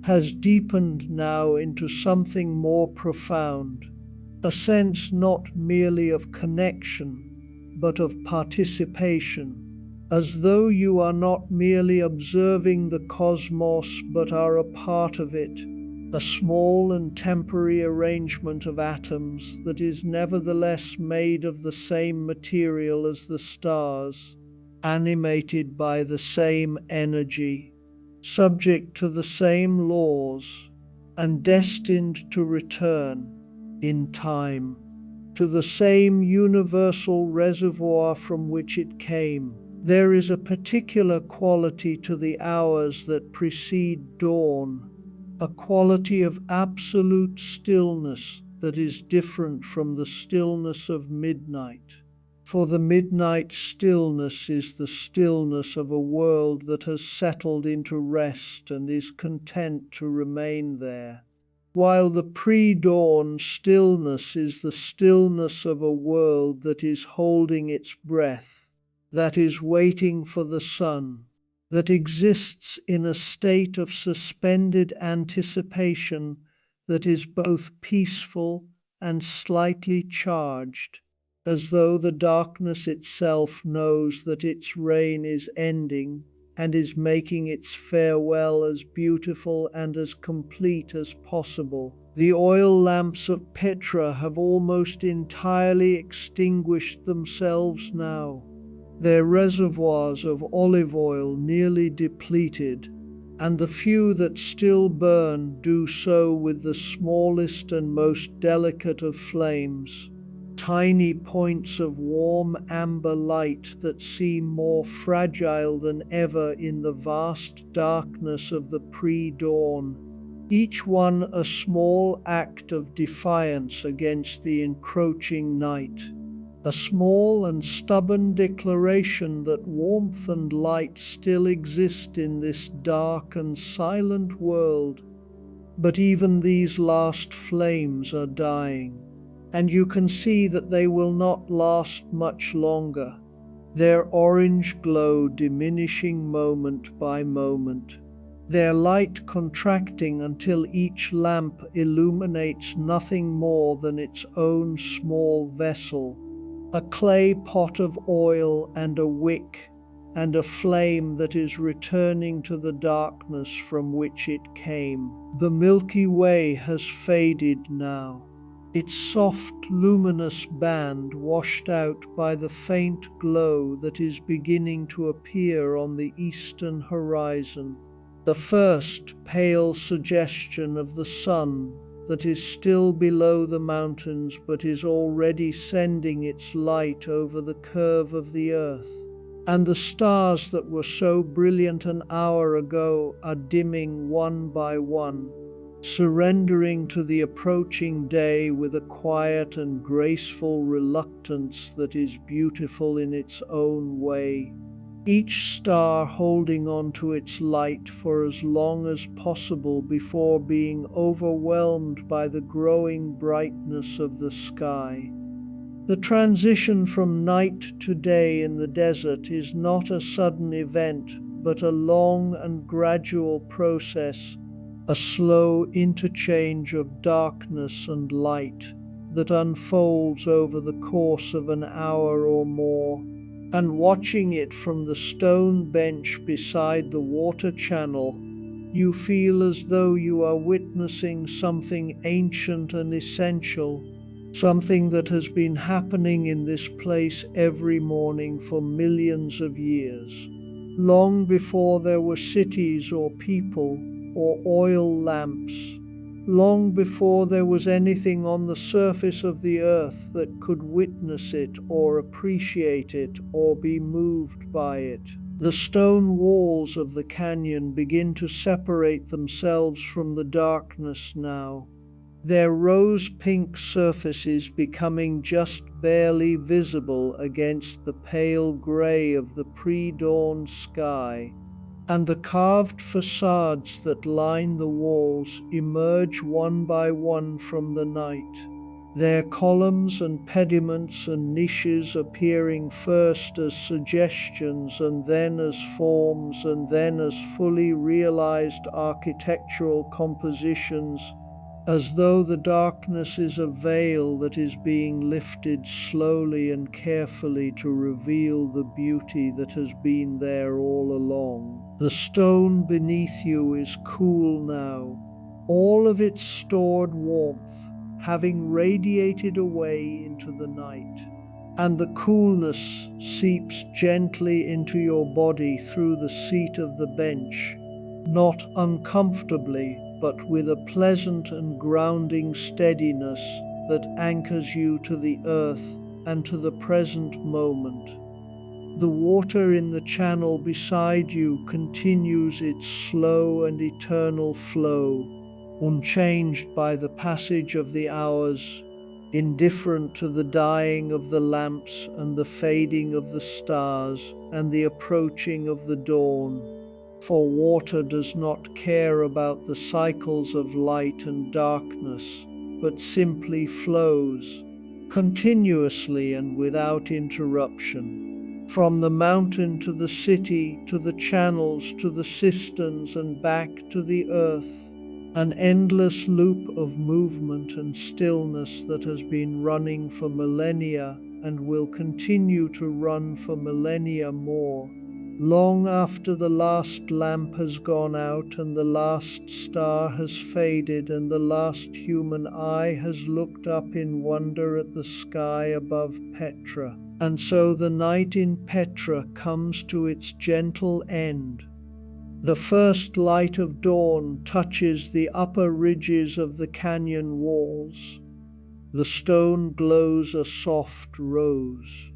has deepened now into something more profound, a sense not merely of connection, but of participation, as though you are not merely observing the cosmos but are a part of it, a small and temporary arrangement of atoms that is nevertheless made of the same material as the stars, animated by the same energy, subject to the same laws, and destined to return, in time, to the same universal reservoir from which it came. There is a particular quality to the hours that precede dawn, a quality of absolute stillness that is different from the stillness of midnight. For the midnight stillness is the stillness of a world that has settled into rest and is content to remain there, while the pre-dawn stillness is the stillness of a world that is holding its breath, that is waiting for the sun, that exists in a state of suspended anticipation that is both peaceful and slightly charged, as though the darkness itself knows that its reign is ending and is making its farewell as beautiful and as complete as possible. The oil lamps of Petra have almost entirely extinguished themselves now, their reservoirs of olive oil nearly depleted, and the few that still burn do so with the smallest and most delicate of flames, tiny points of warm amber light that seem more fragile than ever in the vast darkness of the pre-dawn, each one a small act of defiance against the encroaching night, a small and stubborn declaration that warmth and light still exist in this dark and silent world. But even these last flames are dying, and you can see that they will not last much longer, their orange glow diminishing moment by moment, their light contracting until each lamp illuminates nothing more than its own small vessel, a clay pot of oil and a wick, and a flame that is returning to the darkness from which it came. The Milky Way has faded now, its soft luminous band washed out by the faint glow that is beginning to appear on the eastern horizon, the first pale suggestion of the sun that is still below the mountains but is already sending its light over the curve of the earth. And the stars that were so brilliant an hour ago are dimming one by one, surrendering to the approaching day with a quiet and graceful reluctance that is beautiful in its own way, each star holding on to its light for as long as possible before being overwhelmed by the growing brightness of the sky. The transition from night to day in the desert is not a sudden event, but a long and gradual process, a slow interchange of darkness and light that unfolds over the course of an hour or more. And watching it from the stone bench beside the water channel, you feel as though you are witnessing something ancient and essential, something that has been happening in this place every morning for millions of years, long before there were cities or people or oil lamps, long before there was anything on the surface of the earth that could witness it or appreciate it or be moved by it. The stone walls of the canyon begin to separate themselves from the darkness now, their rose-pink surfaces becoming just barely visible against the pale grey of the pre-dawn sky, and the carved facades that line the walls emerge one by one from the night, their columns and pediments and niches appearing first as suggestions and then as forms and then as fully realized architectural compositions, as though the darkness is a veil that is being lifted slowly and carefully to reveal the beauty that has been there all along. The stone beneath you is cool now, all of its stored warmth having radiated away into the night, and the coolness seeps gently into your body through the seat of the bench, not uncomfortably, but with a pleasant and grounding steadiness that anchors you to the earth and to the present moment. The water in the channel beside you continues its slow and eternal flow, unchanged by the passage of the hours, indifferent to the dying of the lamps and the fading of the stars and the approaching of the dawn. For water does not care about the cycles of light and darkness, but simply flows, continuously and without interruption, from the mountain to the city, to the channels, to the cisterns, and back to the earth. An endless loop of movement and stillness that has been running for millennia and will continue to run for millennia more, long after the last lamp has gone out and the last star has faded and the last human eye has looked up in wonder at the sky above Petra. And so the night in Petra comes to its gentle end. The first light of dawn touches the upper ridges of the canyon walls. The stone glows a soft rose.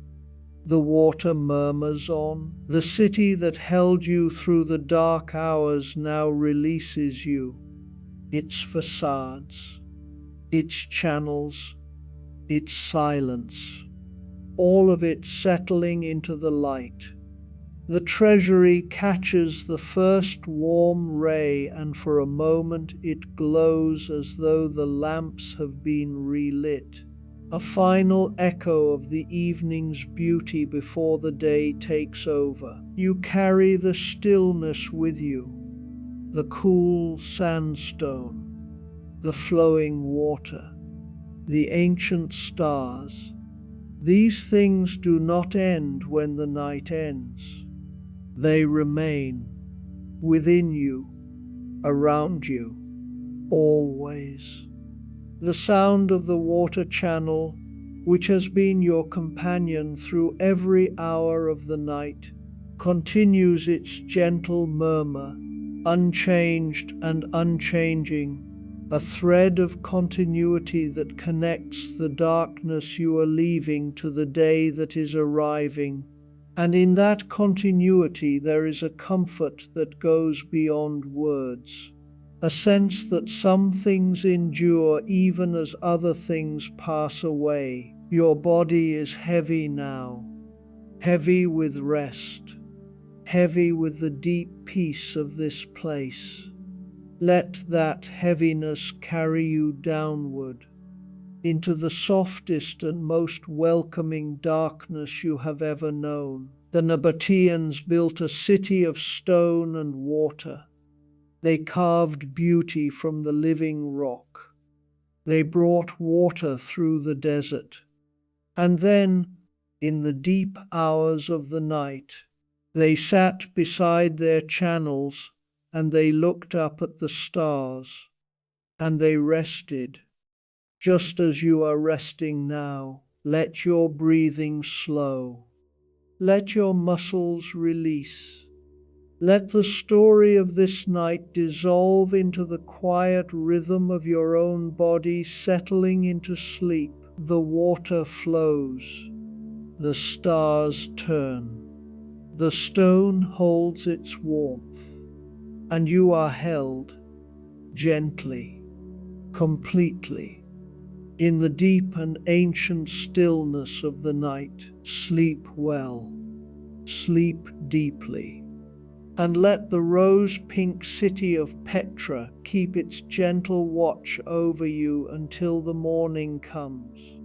The water murmurs on. The city that held you through the dark hours now releases you. Its facades, its channels, its silence, all of it settling into the light. The Treasury catches the first warm ray, and for a moment it glows as though the lamps have been relit, a final echo of the evening's beauty before the day takes over. You carry the stillness with you, the cool sandstone, the flowing water, the ancient stars. These things do not end when the night ends. They remain within you, around you, always. The sound of the water channel, which has been your companion through every hour of the night, continues its gentle murmur, unchanged and unchanging, a thread of continuity that connects the darkness you are leaving to the day that is arriving. And in that continuity there is a comfort that goes beyond words, a sense that some things endure even as other things pass away. Your body is heavy now, heavy with rest, heavy with the deep peace of this place. Let that heaviness carry you downward, into the softest and most welcoming darkness you have ever known. The Nabataeans built a city of stone and water. They carved beauty from the living rock. They brought water through the desert. And then, in the deep hours of the night, they sat beside their channels and they looked up at the stars and they rested. Just as you are resting now, let your breathing slow. Let your muscles release. Let the story of this night dissolve into the quiet rhythm of your own body settling into sleep. The water flows. The stars turn. The stone holds its warmth, and you are held gently, completely. In the deep and ancient stillness of the night, sleep well, sleep deeply, and let the rose-pink city of Petra keep its gentle watch over you until the morning comes.